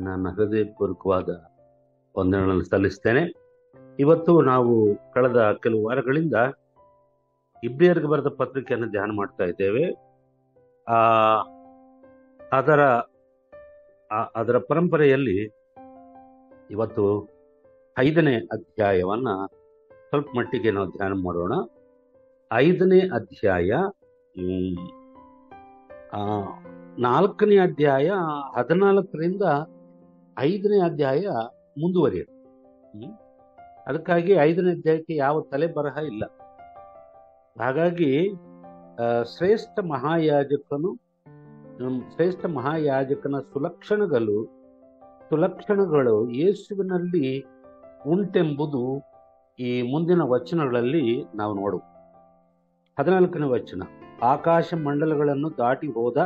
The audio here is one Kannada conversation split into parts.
ನನ್ನ ಹೃದಯಪೂರ್ವಕವಾದ ವಂದನೆಗಳನ್ನು ಸಲ್ಲಿಸ್ತೇನೆ. ಇವತ್ತು ನಾವು ಕಳೆದ ಕೆಲವು ವಾರಗಳಿಂದ ಇಬ್ರಿಯರಿಗೆ ಬರೆದ ಪತ್ರಿಕೆಯನ್ನು ಧ್ಯಾನ ಮಾಡ್ತಾ ಇದ್ದೇವೆ. ಆ ಅದರ ಅದರ ಪರಂಪರೆಯಲ್ಲಿ ಇವತ್ತು 5ನೇ ಅಧ್ಯಾಯವನ್ನ ಸ್ವಲ್ಪ ಮಟ್ಟಿಗೆ ನಾವು ಧ್ಯಾನ ಮಾಡೋಣ. 5ನೇ ಅಧ್ಯಾಯ 4ನೇ ಅಧ್ಯಾಯ 14ರಿಂದ 5ನೇ ಅಧ್ಯಾಯ ಮುಂದುವರಿಯುತ್ತೆ. ಅದಕ್ಕಾಗಿ 5ನೇ ಅಧ್ಯಾಯಕ್ಕೆ ಯಾವ ತಲೆ ಬರಹ ಇಲ್ಲ. ಹಾಗಾಗಿ ಶ್ರೇಷ್ಠ ಮಹಾಯಾಜಕನ ಸುಲಕ್ಷಣಗಳು ಯೇಸುವಿನಲ್ಲಿ ಉಂಟೆಂಬುದು ಈ ಮುಂದಿನ ವಚನಗಳಲ್ಲಿ ನಾವು ನೋಡುವ. 14ನೇ ವಚನ, ಆಕಾಶ ಮಂಡಲಗಳನ್ನು ದಾಟಿ ಹೋದ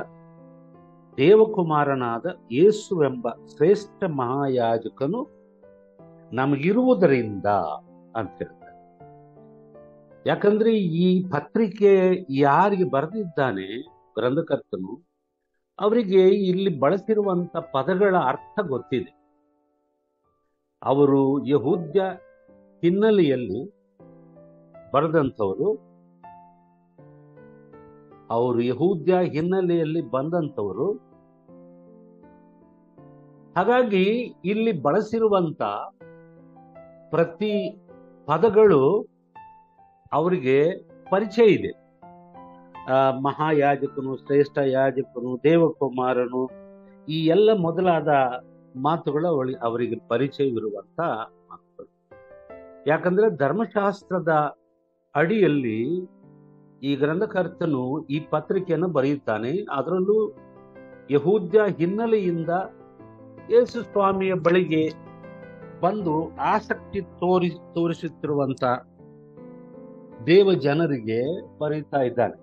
ದೇವಕುಮಾರನಾದ ಯೇಸುವೆಂಬ ಶ್ರೇಷ್ಠ ಮಹಾಯಾಜಕನು ನಮಗಿರುವುದರಿಂದ ಅಂತ ಹೇಳ್ತಾರೆ. ಯಾಕಂದ್ರೆ ಈ ಪತ್ರಿಕೆ ಯಾರಿಗೆ ಬರೆದಿದ್ದಾನೆ ಗ್ರಂಥಕರ್ತನು, ಅವರಿಗೆ ಇಲ್ಲಿ ಬಳಸಿರುವಂತ ಪದಗಳ ಅರ್ಥ ಗೊತ್ತಿದೆ. ಅವರು ಯಹೂದ್ಯ ಹಿನ್ನೆಲೆಯಲ್ಲಿ ಬಂದಂಥವರು. ಹಾಗಾಗಿ ಇಲ್ಲಿ ಬಳಸಿರುವಂತ ಪ್ರತಿ ಪದಗಳು ಅವರಿಗೆ ಪರಿಚಯ ಇದೆ. ಮಹಾಯಾಜಕನು, ಶ್ರೇಷ್ಠ ಯಾಜಕನು, ದೇವಕುಮಾರನು, ಈ ಎಲ್ಲ ಮೊದಲಾದ ಮಾತುಗಳು ಅವರಿಗೆ ಪರಿಚಯವಿರುವಂತ ಮಾತುಗಳು. ಯಾಕಂದ್ರೆ ಧರ್ಮಶಾಸ್ತ್ರದ ಅಡಿಯಲ್ಲಿ ಈ ಗ್ರಂಥಕರ್ತನು ಈ ಪತ್ರಿಕೆಯನ್ನು ಬರೆಯುತ್ತಾನೆ. ಅದರಲ್ಲೂ ಯಹೂದ್ಯ ಹಿನ್ನೆಲೆಯಿಂದ ಯೇಸು ಸ್ವಾಮಿಯ ಬಳಿಗೆ ಬಂದು ಆಸಕ್ತಿ ತೋರಿಸುತ್ತಿರುವಂತ ದೇವ ಜನರಿಗೆ ಬರೀತಾ ಇದ್ದಾನೆ.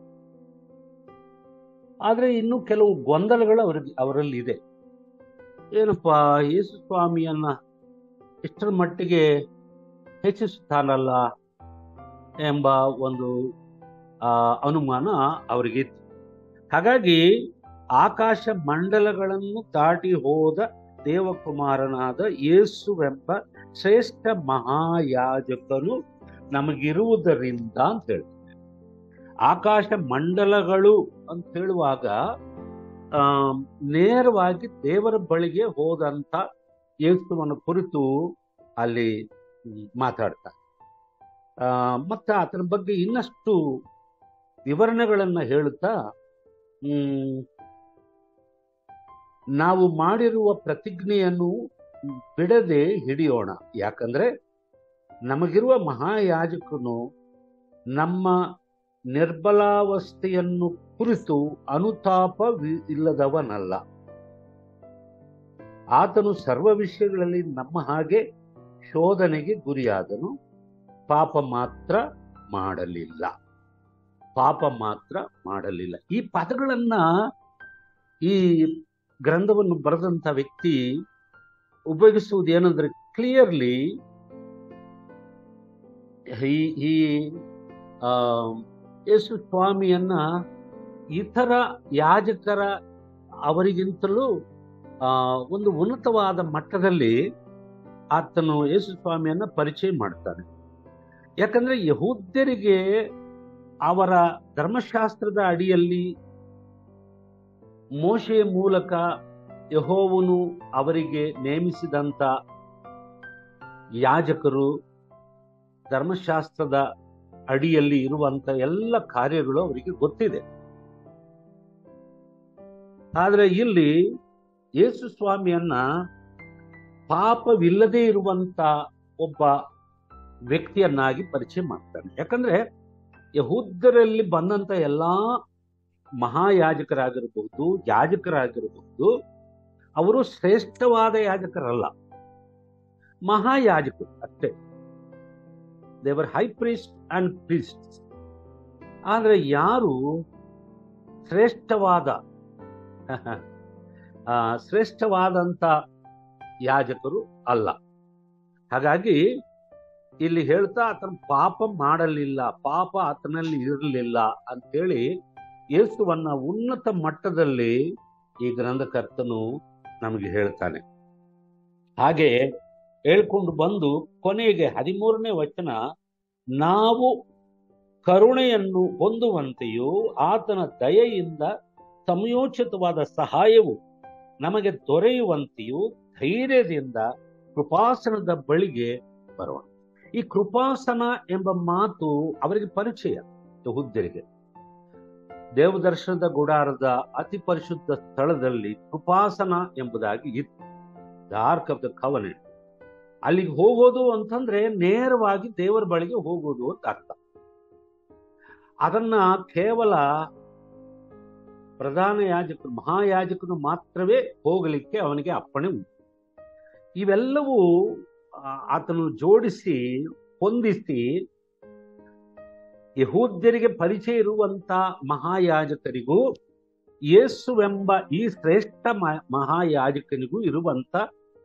ಆದ್ರೆ ಇನ್ನು ಕೆಲವು ಗೊಂದಲಗಳು ಅವರಲ್ಲಿ ಇದೆ. ಏನಪ್ಪಾ, ಯೇಸು ಸ್ವಾಮಿಯನ್ನ ಇಷ್ಟರ ಮಟ್ಟಿಗೆ ಹೆಚ್ಚಿಸುತ್ತಾನಲ್ಲ ಎಂಬ ಒಂದು ಅನುಮಾನ ಅವರಿಗಿತ್ತು. ಹಾಗಾಗಿ ಆಕಾಶ ಮಂಡಲಗಳನ್ನು ದಾಟಿ ಹೋದ ದೇವಕುಮಾರನಾದ ಯೇಸುವೆಂಬ ಶ್ರೇಷ್ಠ ಮಹಾಯಾಜಕನು ನಮಗಿರುವುದರಿಂದ ಅಂತ ಹೇಳ್ತಾರೆ. ಆಕಾಶ ಮಂಡಲಗಳು ಅಂತ ಹೇಳುವಾಗ ನೇರವಾಗಿ ದೇವರ ಬಳಿಗೆ ಹೋದಂತ ಯೇಸುವನ್ನು ಕುರಿತು ಅಲ್ಲಿ ಮಾತಾಡ್ತಾರೆ. ಮತ್ತೆ ಆತನ ಬಗ್ಗೆ ಇನ್ನಷ್ಟು ವಿವರಣೆಗಳನ್ನ ಹೇಳುತ್ತಾ ನಾವು ಮಾಡಿರುವ ಪ್ರತಿಜ್ಞೆಯನ್ನು ಬಿಡದೆ ಹಿಡಿಯೋಣ. ಯಾಕಂದ್ರೆ ನಮಗಿರುವ ಮಹಾಯಾಜಕನು ನಮ್ಮ ನಿರ್ಬಲಾವಸ್ಥೆಯನ್ನು ಕುರಿತು ಅನುತಾಪ ಇಲ್ಲದವನಲ್ಲ. ಆತನು ಸರ್ವ ವಿಷಯಗಳಲ್ಲಿ ನಮ್ಮ ಹಾಗೆ ಶೋಧನೆಗೆ ಗುರಿಯಾದನು, ಪಾಪ ಮಾತ್ರ ಮಾಡಲಿಲ್ಲ. ಈ ಪದಗಳನ್ನ ಈ ಗ್ರಂಥವನ್ನು ಬರೆದಂತ ವ್ಯಕ್ತಿ ಉಪಯೋಗಿಸುವುದು ಏನಂದ್ರೆ, ಕ್ಲಿಯರ್ಲಿ ಯೇಸು ಸ್ವಾಮಿಯನ್ನ ಇತರ ಯಾಜಕರ ಅವರಿಗಿಂತಲೂ ಒಂದು ಉನ್ನತವಾದ ಮಟ್ಟದಲ್ಲಿ ಆತನು ಯೇಸು ಸ್ವಾಮಿಯನ್ನ ಪರಿಚಯ ಮಾಡ್ತಾನೆ. ಯಾಕಂದ್ರೆ ಯಹೂದ್ಯರಿಗೆ ಅವರ ಧರ್ಮಶಾಸ್ತ್ರದ ಅಡಿಯಲ್ಲಿ ಮೋಶೆಯ ಮೂಲಕ ಯೆಹೋವನು ಅವರಿಗೆ ನೇಮಿಸಿದಂತ ಯಾಜಕರು, ಧರ್ಮಶಾಸ್ತ್ರದ ಅಡಿಯಲ್ಲಿ ಇರುವಂತ ಎಲ್ಲ ಕಾರ್ಯಗಳು ಅವರಿಗೆ ಗೊತ್ತಿದೆ. ಆದ್ರೆ ಇಲ್ಲಿ ಯೇಸು ಸ್ವಾಮಿಯನ್ನ ಪಾಪವಿಲ್ಲದೆ ಇರುವಂತ ಒಬ್ಬ ವ್ಯಕ್ತಿಯನ್ನಾಗಿ ಪರಿಚಯ ಮಾಡ್ತಾನೆ. ಯಾಕಂದ್ರೆ ಯಹೂದ್ಯರಲ್ಲಿ ಬಂದಂತ ಎಲ್ಲಾ ಯಾಜಕರಾಗಿರಬಹುದು, ಅವರು ಶ್ರೇಷ್ಠವಾದ ಯಾಜಕರಲ್ಲ, ಮಹಾಯಾಜಕರು ಅಷ್ಟೇ. ದೇವರ್ ಹೈ ಪ್ರೀಸ್ಟ್ ಅಂಡ್ ಪ್ರೀಸ್ಟ್. ಆದ್ರೆ ಯಾರು ಶ್ರೇಷ್ಠವಾದಂತ ಯಾಜಕರು ಅಲ್ಲ. ಹಾಗಾಗಿ ಇಲ್ಲಿ ಹೇಳ್ತಾ ಆತನ ಪಾಪ ಮಾಡಲಿಲ್ಲ, ಪಾಪ ಆತನಲ್ಲಿ ಇರಲಿಲ್ಲ ಅಂತೇಳಿ ಯೇಸುವನ್ನ ಉನ್ನತ ಮಟ್ಟದಲ್ಲಿ ಈ ಗ್ರಂಥಕರ್ತನು ನಮಗೆ ಹೇಳ್ತಾನೆ. ಹಾಗೆ ಹೇಳ್ಕೊಂಡು ಬಂದು ಕೊನೆಗೆ 13ನೇ ವಚನ, ನಾವು ಕರುಣೆಯನ್ನು ಹೊಂದುವಂತೆಯೂ ಆತನ ದಯೆಯಿಂದ ಸಮಯೋಚಿತವಾದ ಸಹಾಯವು ನಮಗೆ ದೊರೆಯುವಂತೆಯೂ ಧೈರ್ಯದಿಂದ ಕೃಪಾಸನದ ಬಳಿಗೆ ಬರೋಣ. ಈ ಕೃಪಾಸನ ಎಂಬ ಮಾತು ಅವರಿಗೆ ಪರಿಚಯ. ಯಹೂದ್ಯರಿಗೆ ದೇವದರ್ಶನದ ಗುಡಾರದ ಅತಿ ಪರಿಶುದ್ಧ ಸ್ಥಳದಲ್ಲಿ ಕೃಪಾಸನ ಎಂಬುದಾಗಿ ಇತ್ತು. The arc of the covenant. ಅಲ್ಲಿಗೆ ಹೋಗೋದು ಅಂತಂದ್ರೆ ನೇರವಾಗಿ ದೇವರ ಬಳಿಗೆ ಹೋಗೋದು ಅಂತ ಅರ್ಥ. ಅದನ್ನ ಕೇವಲ ಪ್ರಧಾನ ಯಾಜಕರು, ಮಹಾಯಾಜಕನು ಮಾತ್ರವೇ ಹೋಗಲಿಕ್ಕೆ ಅವನಿಗೆ ಅಪ್ಪಣೆ ಉಂಟು. ಇವೆಲ್ಲವೂ ಆತನು ಜೋಡಿಸಿ ಹೊಂದಿಸಿ ಯಹೂದ್ಯರಿಗೆ ಪರಿಚಯ ಇರುವಂತ ಮಹಾಯಾಜಕರಿಗೂ ಯೇಸುವೆಂಬ ಈ ಶ್ರೇಷ್ಠ ಮಹಾಯಾಜಕನಿಗೂ ಇರುವಂತ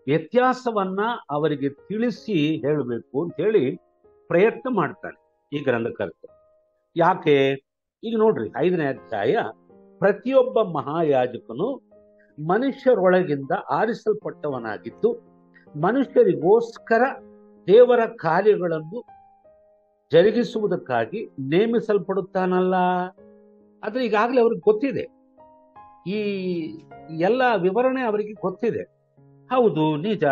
ವ್ಯತ್ಯಾಸವನ್ನ ಅವರಿಗೆ ತಿಳಿಸಿ ಹೇಳಬೇಕು ಅಂತ ಹೇಳಿ ಪ್ರಯತ್ನ ಮಾಡ್ತಾನೆ ಈ ಗ್ರಂಥಕರ್ತ. ಯಾಕೆ? ಈಗ ನೋಡ್ರಿ 5ನೇ ಅಧ್ಯಾಯ, ಪ್ರತಿಯೊಬ್ಬ ಮಹಾಯಾಜಕನು ಮನುಷ್ಯರೊಳಗಿಂದ ಆರಿಸಲ್ಪಟ್ಟವನಾಗಿದ್ದು ಮನುಷ್ಯರಿಗೋಸ್ಕರ ದೇವರ ಕಾರ್ಯಗಳನ್ನು ಜರುಗಿಸುವುದಕ್ಕಾಗಿ ನೇಮಿಸಲ್ಪಡುತ್ತಾನಲ್ಲ. ಆದ್ರೆ ಈಗಾಗಲೇ ಅವ್ರಿಗೆ ಗೊತ್ತಿದೆ, ಈ ಎಲ್ಲ ವಿವರಣೆ ಅವರಿಗೆ ಗೊತ್ತಿದೆ. ಹೌದು, ನಿಜ.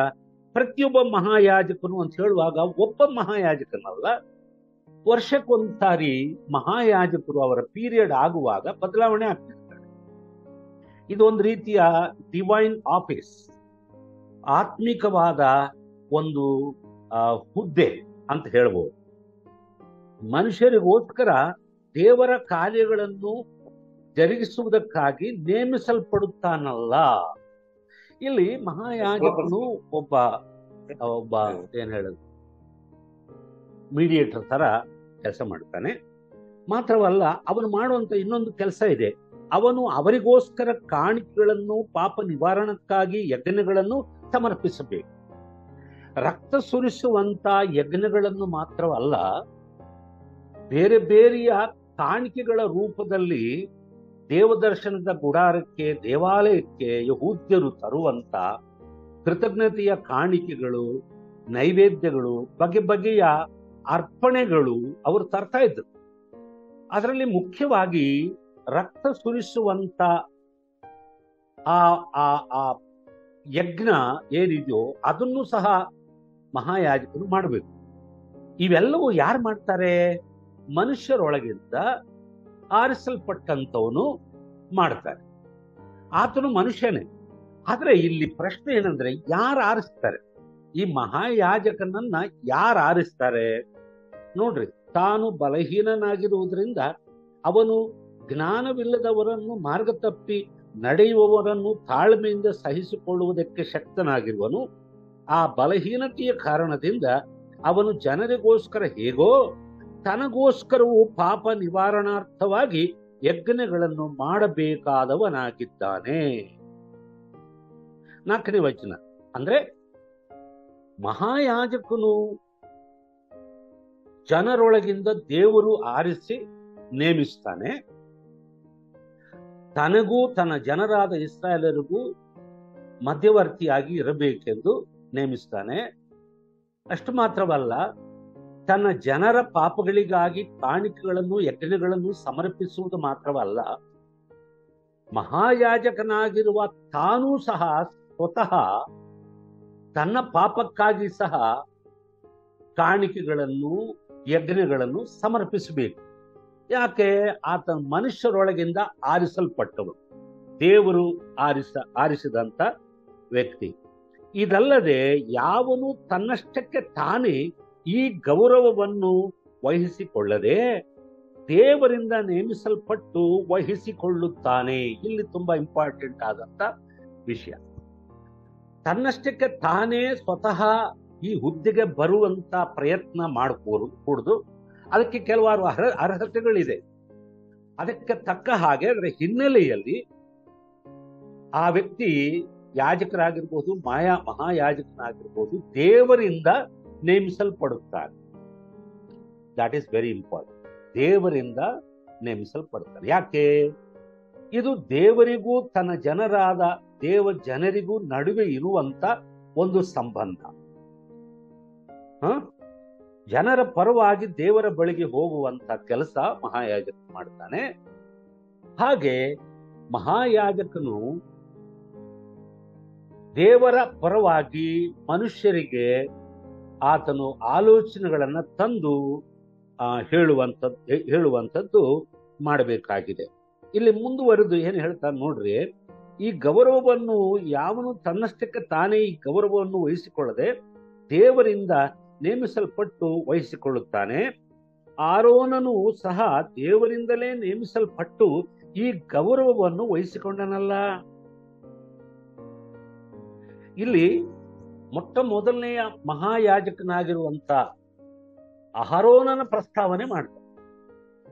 ಪ್ರತಿಯೊಬ್ಬ ಮಹಾಯಾಜಕನು ಅಂತ ಹೇಳುವಾಗ ಒಬ್ಬ ಮಹಾಯಾಜಕನಲ್ಲ, ವರ್ಷಕ್ಕೊಂದ್ಸಾರಿ ಮಹಾಯಾಜಕರು ಅವರ ಪೀರಿಯಡ್ ಆಗುವಾಗ ಬದಲಾವಣೆ ಆಗ್ತಿರ್ತಾರೆ. ಇದೊಂದು ರೀತಿಯ ಡಿವೈನ್ ಆಫೀಸ್, ಆತ್ಮಿಕವಾದ ಒಂದು ಹುದ್ದೆ ಅಂತ ಹೇಳ್ಬೋದು. ಮನುಷ್ಯರಿಗೋಸ್ಕರ ದೇವರ ಕಾರ್ಯಗಳನ್ನು ಜರುಗಿಸುವುದಕ್ಕಾಗಿ ನೇಮಿಸಲ್ಪಡುತ್ತಾನಲ್ಲ. ಇಲ್ಲಿ ಮಹಾಯಾಜಕನು ಒಬ್ಬ ಏನ್ ಹೇಳೋದು, ಮೀಡಿಯೇಟರ್ ತರ ಕೆಲಸ ಮಾಡ್ತಾನೆ. ಮಾತ್ರವಲ್ಲ, ಅವನು ಮಾಡುವಂತ ಇನ್ನೊಂದು ಕೆಲಸ ಇದೆ. ಅವನು ಅವರಿಗೋಸ್ಕರ ಕಾಣಿಕೆಗಳನ್ನು, ಪಾಪ ನಿವಾರಣಕ್ಕಾಗಿ ಯಜ್ಞಗಳನ್ನು ಸಮರ್ಪಿಸಬೇಕು. ರಕ್ತ ಸುರಿಸುವಂತ ಯಜ್ಞಗಳನ್ನು ಮಾತ್ರವಲ್ಲ, ಬೇರೆ ಬೇರೆಯ ಕಾಣಿಕೆಗಳ ರೂಪದಲ್ಲಿ ದೇವದರ್ಶನದ ಗುಡಾರಕ್ಕೆ, ದೇವಾಲಯಕ್ಕೆ ಯಹೂದ್ಯರು ತರುವಂತ ಕೃತಜ್ಞತೆಯ ಕಾಣಿಕೆಗಳು, ನೈವೇದ್ಯಗಳು, ಬಗೆ ಬಗೆಯ ಅರ್ಪಣೆಗಳು ಅವರು ತರ್ತಾ ಇದ್ರು. ಅದರಲ್ಲಿ ಮುಖ್ಯವಾಗಿ ರಕ್ತ ಸುರಿಸುವಂತ ಆ ಯಜ್ಞ ಏನಿದೆಯೋ ಅದನ್ನು ಸಹ ಮಹಾಯಾಜಕರು ಮಾಡಬೇಕು. ಇವೆಲ್ಲವೂ ಯಾರು ಮಾಡ್ತಾರೆ? ಮನುಷ್ಯರೊಳಗಿಂದ ಆರಿಸಲ್ಪಟ್ಟಂತವನು ಮಾಡ್ತಾರೆ. ಆತನು ಮನುಷ್ಯನೇ. ಆದ್ರೆ ಇಲ್ಲಿ ಪ್ರಶ್ನೆ ಏನಂದ್ರೆ, ಯಾರು ಆರಿಸ್ತಾರೆ? ಈ ಮಹಾಯಾಜಕನನ್ನ ಯಾರು ಆರಿಸ್ತಾರೆ? ನೋಡ್ರಿ, ತಾನು ಬಲಹೀನನಾಗಿರುವುದರಿಂದ ಅವನು ಜ್ಞಾನವಿಲ್ಲದವರನ್ನು, ಮಾರ್ಗ ತಪ್ಪಿ ನಡೆಯುವವರನ್ನು ತಾಳ್ಮೆಯಿಂದ ಸಹಿಸಿಕೊಳ್ಳುವುದಕ್ಕೆ ಶಕ್ತನಾಗಿರುವನು. ಆ ಬಲಹೀನತೆಯ ಕಾರಣದಿಂದ ಅವನು ಜನರಿಗೋಸ್ಕರ ಹೇಗೋ ತನಗೋಸ್ಕರವೂ ಪಾಪ ನಿವಾರಣಾರ್ಥವಾಗಿ ಯಜ್ಞಗಳನ್ನು ಮಾಡಬೇಕಾದವನಾಗಿದ್ದಾನೆ. 4ನೇ ವಚನ ಅಂದ್ರೆ, ಮಹಾಯಾಜಕನು ಜನರೊಳಗಿಂದ ದೇವರು ಆರಿಸಿ ನೇಮಿಸ್ತಾನೆ. ತನಗೂ ತನ್ನ ಜನರಾದ ಇಸ್ರಾಯೇಲರಿಗೂ ಮಧ್ಯವರ್ತಿಯಾಗಿ ಇರಬೇಕೆಂದು ನೇಮಿಸ್ತಾನೆ. ಅಷ್ಟು ಮಾತ್ರವಲ್ಲ, ತನ್ನ ಜನರ ಪಾಪಗಳಿಗಾಗಿ ಕಾಣಿಕೆಗಳನ್ನು, ಯಜ್ಞಗಳನ್ನು ಸಮರ್ಪಿಸುವುದು ಮಾತ್ರವಲ್ಲ, ಮಹಾಯಾಜಕನಾಗಿರುವ ತಾನೂ ಸಹ ಸ್ವತಃ ತನ್ನ ಪಾಪಕ್ಕಾಗಿ ಸಹ ಕಾಣಿಕೆಗಳನ್ನು, ಯಜ್ಞಗಳನ್ನು ಸಮರ್ಪಿಸಬೇಕು. ಯಾಕೆ? ಆತ ಮನುಷ್ಯರೊಳಗಿಂದ ಆರಿಸಲ್ಪಟ್ಟವನು, ದೇವರು ಆರಿಸಿದಂತ ವ್ಯಕ್ತಿ. ಇದಲ್ಲದೆ ಯಾವನು ತನ್ನಷ್ಟಕ್ಕೆ ತಾನೇ ಈ ಗೌರವವನ್ನು ವಹಿಸಿಕೊಳ್ಳದೆ ದೇವರಿಂದ ನೇಮಿಸಲ್ಪಟ್ಟು ವಹಿಸಿಕೊಳ್ಳುತ್ತಾನೆ. ಇಲ್ಲಿ ತುಂಬಾ ಇಂಪಾರ್ಟೆಂಟ್ ಆದಂತ ವಿಷಯ. ತನ್ನಷ್ಟಕ್ಕೆ ತಾನೇ ಸ್ವತಃ ಈ ಹುದ್ದೆಗೆ ಬರುವಂತ ಪ್ರಯತ್ನ ಮಾಡಕೂಡದು. ಅದಕ್ಕೆ ಕೆಲವಾರು ಅರ್ಹತೆಗಳಿದೆ. ಅದಕ್ಕೆ ತಕ್ಕ ಹಾಗೆ ಅದರ ಹಿನ್ನೆಲೆಯಲ್ಲಿ ಆ ವ್ಯಕ್ತಿ ಯಾಜಕರಾಗಿರ್ಬೋದು, ಮಹಾಯಾಜಕನಾಗಿರ್ಬೋದು, ದೇವರಿಂದ ನೇಮಿಸಲ್ಪಡುತ್ತಾರೆ. That is very important. ದೇವರಿಂದ ನೇಮಿಸಲ್ಪಡುತ್ತಾರೆ. ಯಾಕೆ? ಇದು ದೇವರಿಗೂ ತನ್ನ ಜನರಾದ ಜನರಿಗೂ ನಡುವೆ ಇರುವಂತ ಒಂದು ಸಂಬಂಧ. ಜನರ ಪರವಾಗಿ ದೇವರ ಬಳಿಗೆ ಹೋಗುವಂತ ಕೆಲಸ ಮಹಾಯಾಜಕ ಮಾಡ್ತಾನೆ. ಹಾಗೆ ಮಹಾಯಾಜಕನು ದೇವರ ಪರವಾಗಿ ಮನುಷ್ಯರಿಗೆ ಆತನು ಆಲೋಚನೆಗಳನ್ನ ತಂದು ಹೇಳುವಂಥದ್ದು ಮಾಡಬೇಕಾಗಿದೆ. ಇಲ್ಲಿ ಮುಂದುವರೆದು ಏನು ಹೇಳ್ತಾನೆ ನೋಡ್ರಿ, ಈ ಗೌರವವನ್ನು ಯಾವನು ತನ್ನಷ್ಟಕ್ಕೆ ತಾನೇ ಈ ಗೌರವವನ್ನು ವಹಿಸಿಕೊಳ್ಳದೆ ದೇವರಿಂದ ನೇಮಿಸಲ್ಪಟ್ಟು ವಹಿಸಿಕೊಳ್ಳುತ್ತಾನೆ. ಆರೋನನು ಸಹ ದೇವರಿಂದಲೇ ನೇಮಿಸಲ್ಪಟ್ಟು ಈ ಗೌರವವನ್ನು ವಹಿಸಿಕೊಂಡನಲ್ಲ. ಇಲ್ಲಿ ಮೊಟ್ಟ ಮೊದಲನೆಯ ಮಹಾಯಾಜಕನಾಗಿರುವಂತ ಅಹರೋನನ ಪ್ರಸ್ತಾವನೆ ಮಾಡ್ತಾನೆ.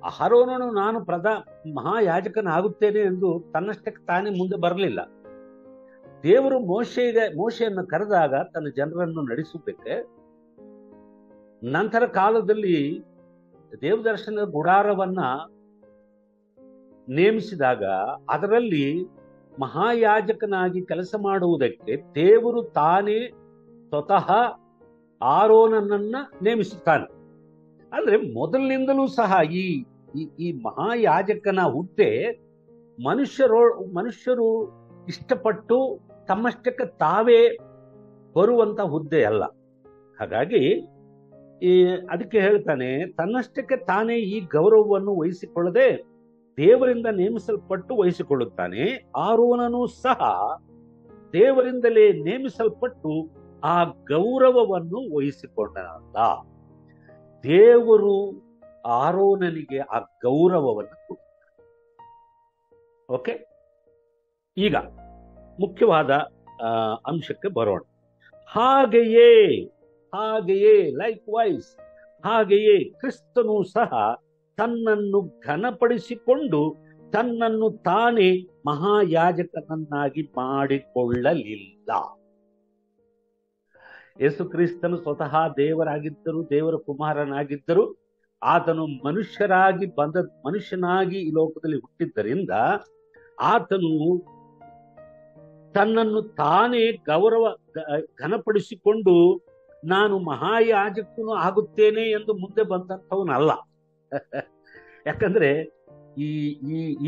ಅಹರೋನನು ನಾನು ಮಹಾಯಾಜಕನಾಗುತ್ತೇನೆ ಎಂದು ತನ್ನಷ್ಟಕ್ಕೆ ತಾನೇ ಮುಂದೆ ಬರಲಿಲ್ಲ. ದೇವರು ಮೋಶೆಯನ್ನು ಕರೆದಾಗ ತನ್ನ ಜನರನ್ನು ನಡೆಸಬೇಕೆ. ನಂತರ ಕಾಲದಲ್ಲಿ ದೇವದರ್ಶನದ ಗುಡಾರವನ್ನ ನೇಮಿಸಿದಾಗ ಅದರಲ್ಲಿ ಮಹಾಯಾಜಕನಾಗಿ ಕೆಲಸ ಮಾಡುವುದಕ್ಕೆ ದೇವರು ತಾನೇ ಸ್ವತಃ ಆರೋನನನ್ನ ನೇಮಿಸುತ್ತಾನೆ. ಅಂದ್ರೆ ಮೊದಲಿನಿಂದಲೂ ಸಹ ಈ ಮಹಾಯಾಜಕನ ಹುದ್ದೆ ಮನುಷ್ಯರು ಇಷ್ಟಪಟ್ಟು ತಮ್ಮಷ್ಟಕ್ಕೆ ತಾವೇ ಬರುವಂತ ಹುದ್ದೆ ಅಲ್ಲ. ಹಾಗಾಗಿ ಅದಕ್ಕೆ ಹೇಳ್ತಾನೆ, ತನ್ನಷ್ಟಕ್ಕೆ ತಾನೇ ಈ ಗೌರವವನ್ನು ವಹಿಸಿಕೊಳ್ಳದೆ ದೇವರಿಂದ ನೇಮಿಸಲ್ಪಟ್ಟು ವಹಿಸಿಕೊಳ್ಳುತ್ತಾನೆ. ಆರೋನನು ಸಹ ದೇವರಿಂದಲೇ ನೇಮಿಸಲ್ಪಟ್ಟು ಆ ಗೌರವವನ್ನು ವಹಿಸಿಕೊಂಡನಲ್ಲ. ದೇವರು ಆರೋನನಿಗೆ ಆ ಗೌರವವನ್ನು ಕೊಡ್ತಾನೆ. ಓಕೆ, ಈಗ ಮುಖ್ಯವಾದ ಅಂಶಕ್ಕೆ ಬರೋಣ. ಹಾಗೆಯೇ ಲೈಕ್ ವೈಸ್ ಹಾಗೆಯೇ ಕ್ರಿಸ್ತನು ಸಹ ತನ್ನನ್ನು ಘನಪಡಿಸಿಕೊಂಡು ತನ್ನನ್ನು ತಾನೇ ಮಹಾಯಾಜಕನನ್ನಾಗಿ ಮಾಡಿಕೊಳ್ಳಲಿಲ್ಲ. ಯೇಸು ಕ್ರಿಸ್ತನು ಸ್ವತಃ ದೇವರಾಗಿದ್ದರು, ದೇವರ ಕುಮಾರನಾಗಿದ್ದರು. ಆತನು ಮನುಷ್ಯನಾಗಿ ಈ ಲೋಕದಲ್ಲಿ ಹುಟ್ಟಿದ್ದರಿಂದ ಆತನು ತನ್ನನ್ನು ತಾನೇ ಘನಪಡಿಸಿಕೊಂಡು ನಾನು ಮಹಾಯಾಜಕನು ಆಗುತ್ತೇನೆ ಎಂದು ಮುಂದೆ ಬಂದಂಥವನಲ್ಲ. ಯಾಕಂದ್ರೆ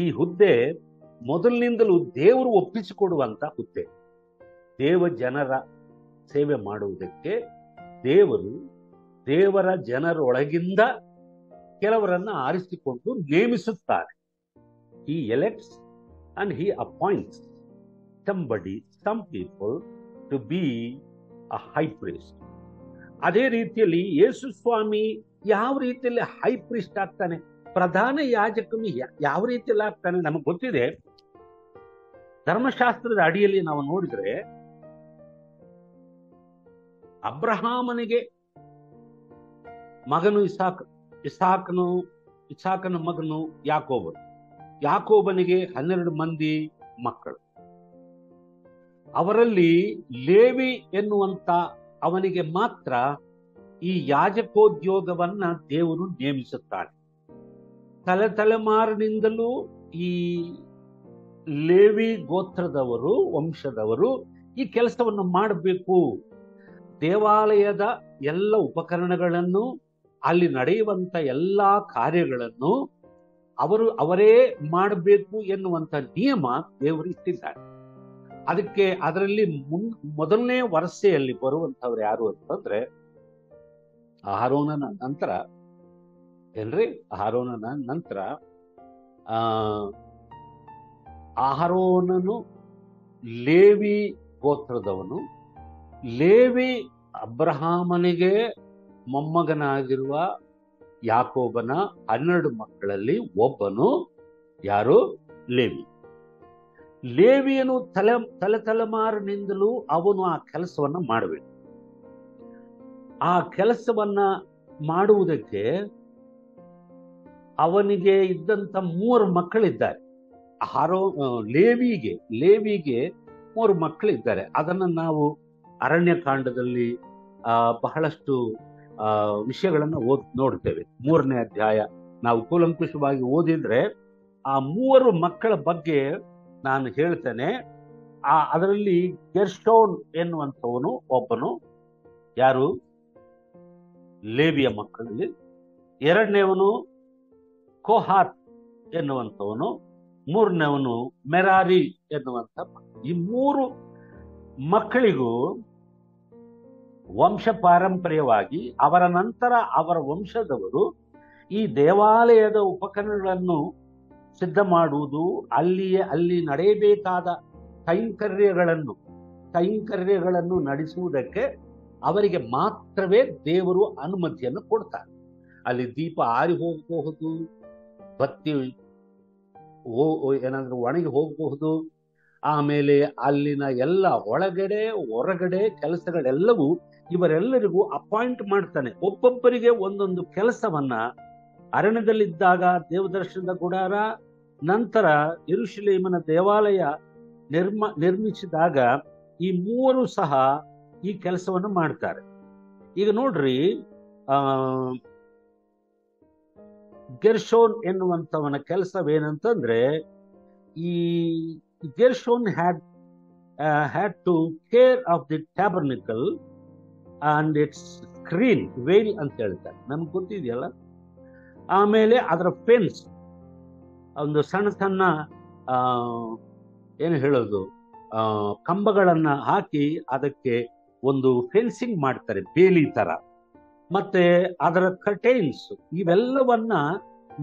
ಈ ಹುದ್ದೆ ಮೊದಲಿನಿಂದಲೂ ದೇವರು ಒಪ್ಪಿಸಿಕೊಡುವಂತ ಹುದ್ದೆ. ದೇವ ಜನರ ಸೇವೆ ಮಾಡುವುದಕ್ಕೆ ದೇವರ ಜನರೊಳಗಿಂದ ಕೆಲವರನ್ನ ಆರಿಸಿಕೊಂಡು ನೇಮಿಸುತ್ತಾನೆ. He elects and he appoints some people to be a high priest. ಅದೇ ರೀತಿಯಲ್ಲಿ ಯೇಸು ಸ್ವಾಮಿ ಯಾವ ರೀತಿಯಲ್ಲಿ ಹೈ ಪ್ರೀಸ್ಟ್ ಆಗ್ತಾನೆ, ಪ್ರಧಾನ ಯಾಜಕನು ಯಾವ ರೀತಿಯಲ್ಲಿ ಆಗ್ತಾನೆ ನಮಗೆ ಗೊತ್ತಿದೆ. ಧರ್ಮಶಾಸ್ತ್ರದ ಅಡಿಯಲ್ಲಿ ನಾವು ನೋಡಿದ್ರೆ ಅಬ್ರಹಾಮನಿಗೆ ಮಗನು ಇಸಾಕನ ಮಗನು ಯಾಕೋಬನಿಗೆ 12 ಮಂದಿ ಮಕ್ಕಳು. ಅವರಲ್ಲಿ ಲೇವಿ ಎನ್ನುವಂತ ಅವನಿಗೆ ಮಾತ್ರ ಈ ಯಾಜಕೋದ್ಯೋಗವನ್ನ ದೇವರು ನೇಮಿಸುತ್ತಾನೆ. ತಲೆಮಾರಿನಿಂದಲೂ ಈ ಲೇವಿ ಗೋತ್ರದವರು ವಂಶದವರು ಈ ಕೆಲಸವನ್ನು ಮಾಡಬೇಕು. ದೇವಾಲಯದ ಎಲ್ಲ ಉಪಕರಣಗಳನ್ನು, ಅಲ್ಲಿ ನಡೆಯುವಂತ ಎಲ್ಲಾ ಕಾರ್ಯಗಳನ್ನು ಅವರೇ ಮಾಡಬೇಕು ಎನ್ನುವಂತ ನಿಯಮ ದೇವರು ಇಟ್ಟಿದ್ದಾರೆ. ಅದರಲ್ಲಿ ಮೊದಲನೇ ವರಸೆಯಲ್ಲಿ ಬರುವಂತವ್ರು ಯಾರು ಅಂತಂದ್ರೆ ಅಹರೋನನ ನಂತರ ಅಹರೋನನು ಲೇವಿ ಗೋತ್ರದವನು. ಲೇವಿ ಅಬ್ರಹಾಮನಿಗೆ ಮೊಮ್ಮಗನಾಗಿರುವ ಯಾಕೋಬನ 12 ಮಕ್ಕಳಲ್ಲಿ ಒಬ್ಬನು ಯಾರು? ಲೇವಿಯನು ತಲೆಮಾರಿನಿಂದಲೂ ಅವನು ಆ ಕೆಲಸವನ್ನ ಮಾಡಬೇಕು. ಆ ಕೆಲಸವನ್ನ ಮಾಡುವುದಕ್ಕೆ ಅವನಿಗೆ ಇದ್ದಂತ 3 ಮಕ್ಕಳಿದ್ದಾರೆ. ಲೇವಿಗೆ 3 ಮಕ್ಕಳಿದ್ದಾರೆ. ಅದನ್ನು ನಾವು ಅರಣ್ಯಕಾಂಡದಲ್ಲಿ ಬಹಳಷ್ಟು ವಿಷಯಗಳನ್ನು ನೋಡ್ತೇವೆ. 3ನೇ ಅಧ್ಯಾಯ ನಾವು ಕೂಲಂಕುಷವಾಗಿ ಓದಿದ್ರೆ ಆ 3 ಮಕ್ಕಳ ಬಗ್ಗೆ ನಾನು ಹೇಳ್ತೇನೆ. ಅದರಲ್ಲಿ ಗೆರ್ಷೋನ್ ಎನ್ನುವಂಥವನು ಒಬ್ಬನು, ಯಾರು ಲೇವಿಯ ಮಕ್ಕಳಲ್ಲಿ. ಎರಡನೇವನು ಕೋಹಾತ್ ಎನ್ನುವಂಥವನು, ಮೂರನೇವನು ಮೆರಾರಿ ಎನ್ನುವಂಥ. ಈ ಮೂರು ಮಕ್ಕಳಿಗೂ ವಂಶ ಪಾರಂಪರ್ಯವಾಗಿ ಅವರ ನಂತರ ಅವರ ವಂಶದವರು ಈ ದೇವಾಲಯದ ಉಪಕರಣಗಳನ್ನು ಸಿದ್ಧ ಮಾಡುವುದು, ಅಲ್ಲಿ ನಡೆಯಬೇಕಾದ ಕೈಂಕರ್ಯಗಳನ್ನು ನಡೆಸುವುದಕ್ಕೆ ಅವರಿಗೆ ಮಾತ್ರವೇ ದೇವರು ಅನುಮತಿಯನ್ನು ಕೊಡ್ತಾರೆ. ಅಲ್ಲಿ ದೀಪ ಆರಿ ಹೋಗಬಹುದು, ಬತ್ತಿ ಏನಾದ್ರೂ ಒಣಗಿ ಹೋಗಬಹುದು. ಆಮೇಲೆ ಅಲ್ಲಿನ ಎಲ್ಲ ಒಳಗಡೆ ಹೊರಗಡೆ ಕೆಲಸಗಳೆಲ್ಲವೂ ಇವರೆಲ್ಲರಿಗೂ ಅಪಾಯಿಂಟ್ ಮಾಡ್ತಾನೆ. ಒಬ್ಬೊಬ್ಬರಿಗೆ ಒಂದೊಂದು ಕೆಲಸವನ್ನ ಅರಣ್ಯದಲ್ಲಿದ್ದಾಗ ದೇವದರ್ಶನದ ಗುಡಾರ, ನಂತರ ಯೆರೂಸಲೇಮಿನ ದೇವಾಲಯ ನಿರ್ಮಿಸಿದಾಗ ಈ ಮೂವರು ಸಹ ಈ ಕೆಲಸವನ್ನು ಮಾಡ್ತಾರೆ. ಈಗ ನೋಡ್ರಿ, ಗೆರ್ಷೋನ್ ಎನ್ನುವಂಥವನ ಕೆಲಸವೇನಂತಂದ್ರೆ, ಈ ಗೆರ್ಷೋನ್ had to care of the tabernacle and its screen, veil ಅಂತ ಹೇಳ್ತಾರೆ, ನಮ್ಗೆ ಗೊತ್ತಿದೆಯಲ್ಲ. ಆಮೇಲೆ ಅದರ ಫೆನ್ಸ್, ಒಂದು ಸಣ್ಣ ಸಣ್ಣ ಏನು ಹೇಳೋದು, ಕಂಬಗಳನ್ನ ಹಾಕಿ ಅದಕ್ಕೆ ಒಂದು ಫೆನ್ಸಿಂಗ್ ಮಾಡ್ತಾರೆ, ಬೇಲಿ ತರ. ಮತ್ತೆ ಅದರ ಕರ್ಟೈನ್ಸ್, ಇವೆಲ್ಲವನ್ನ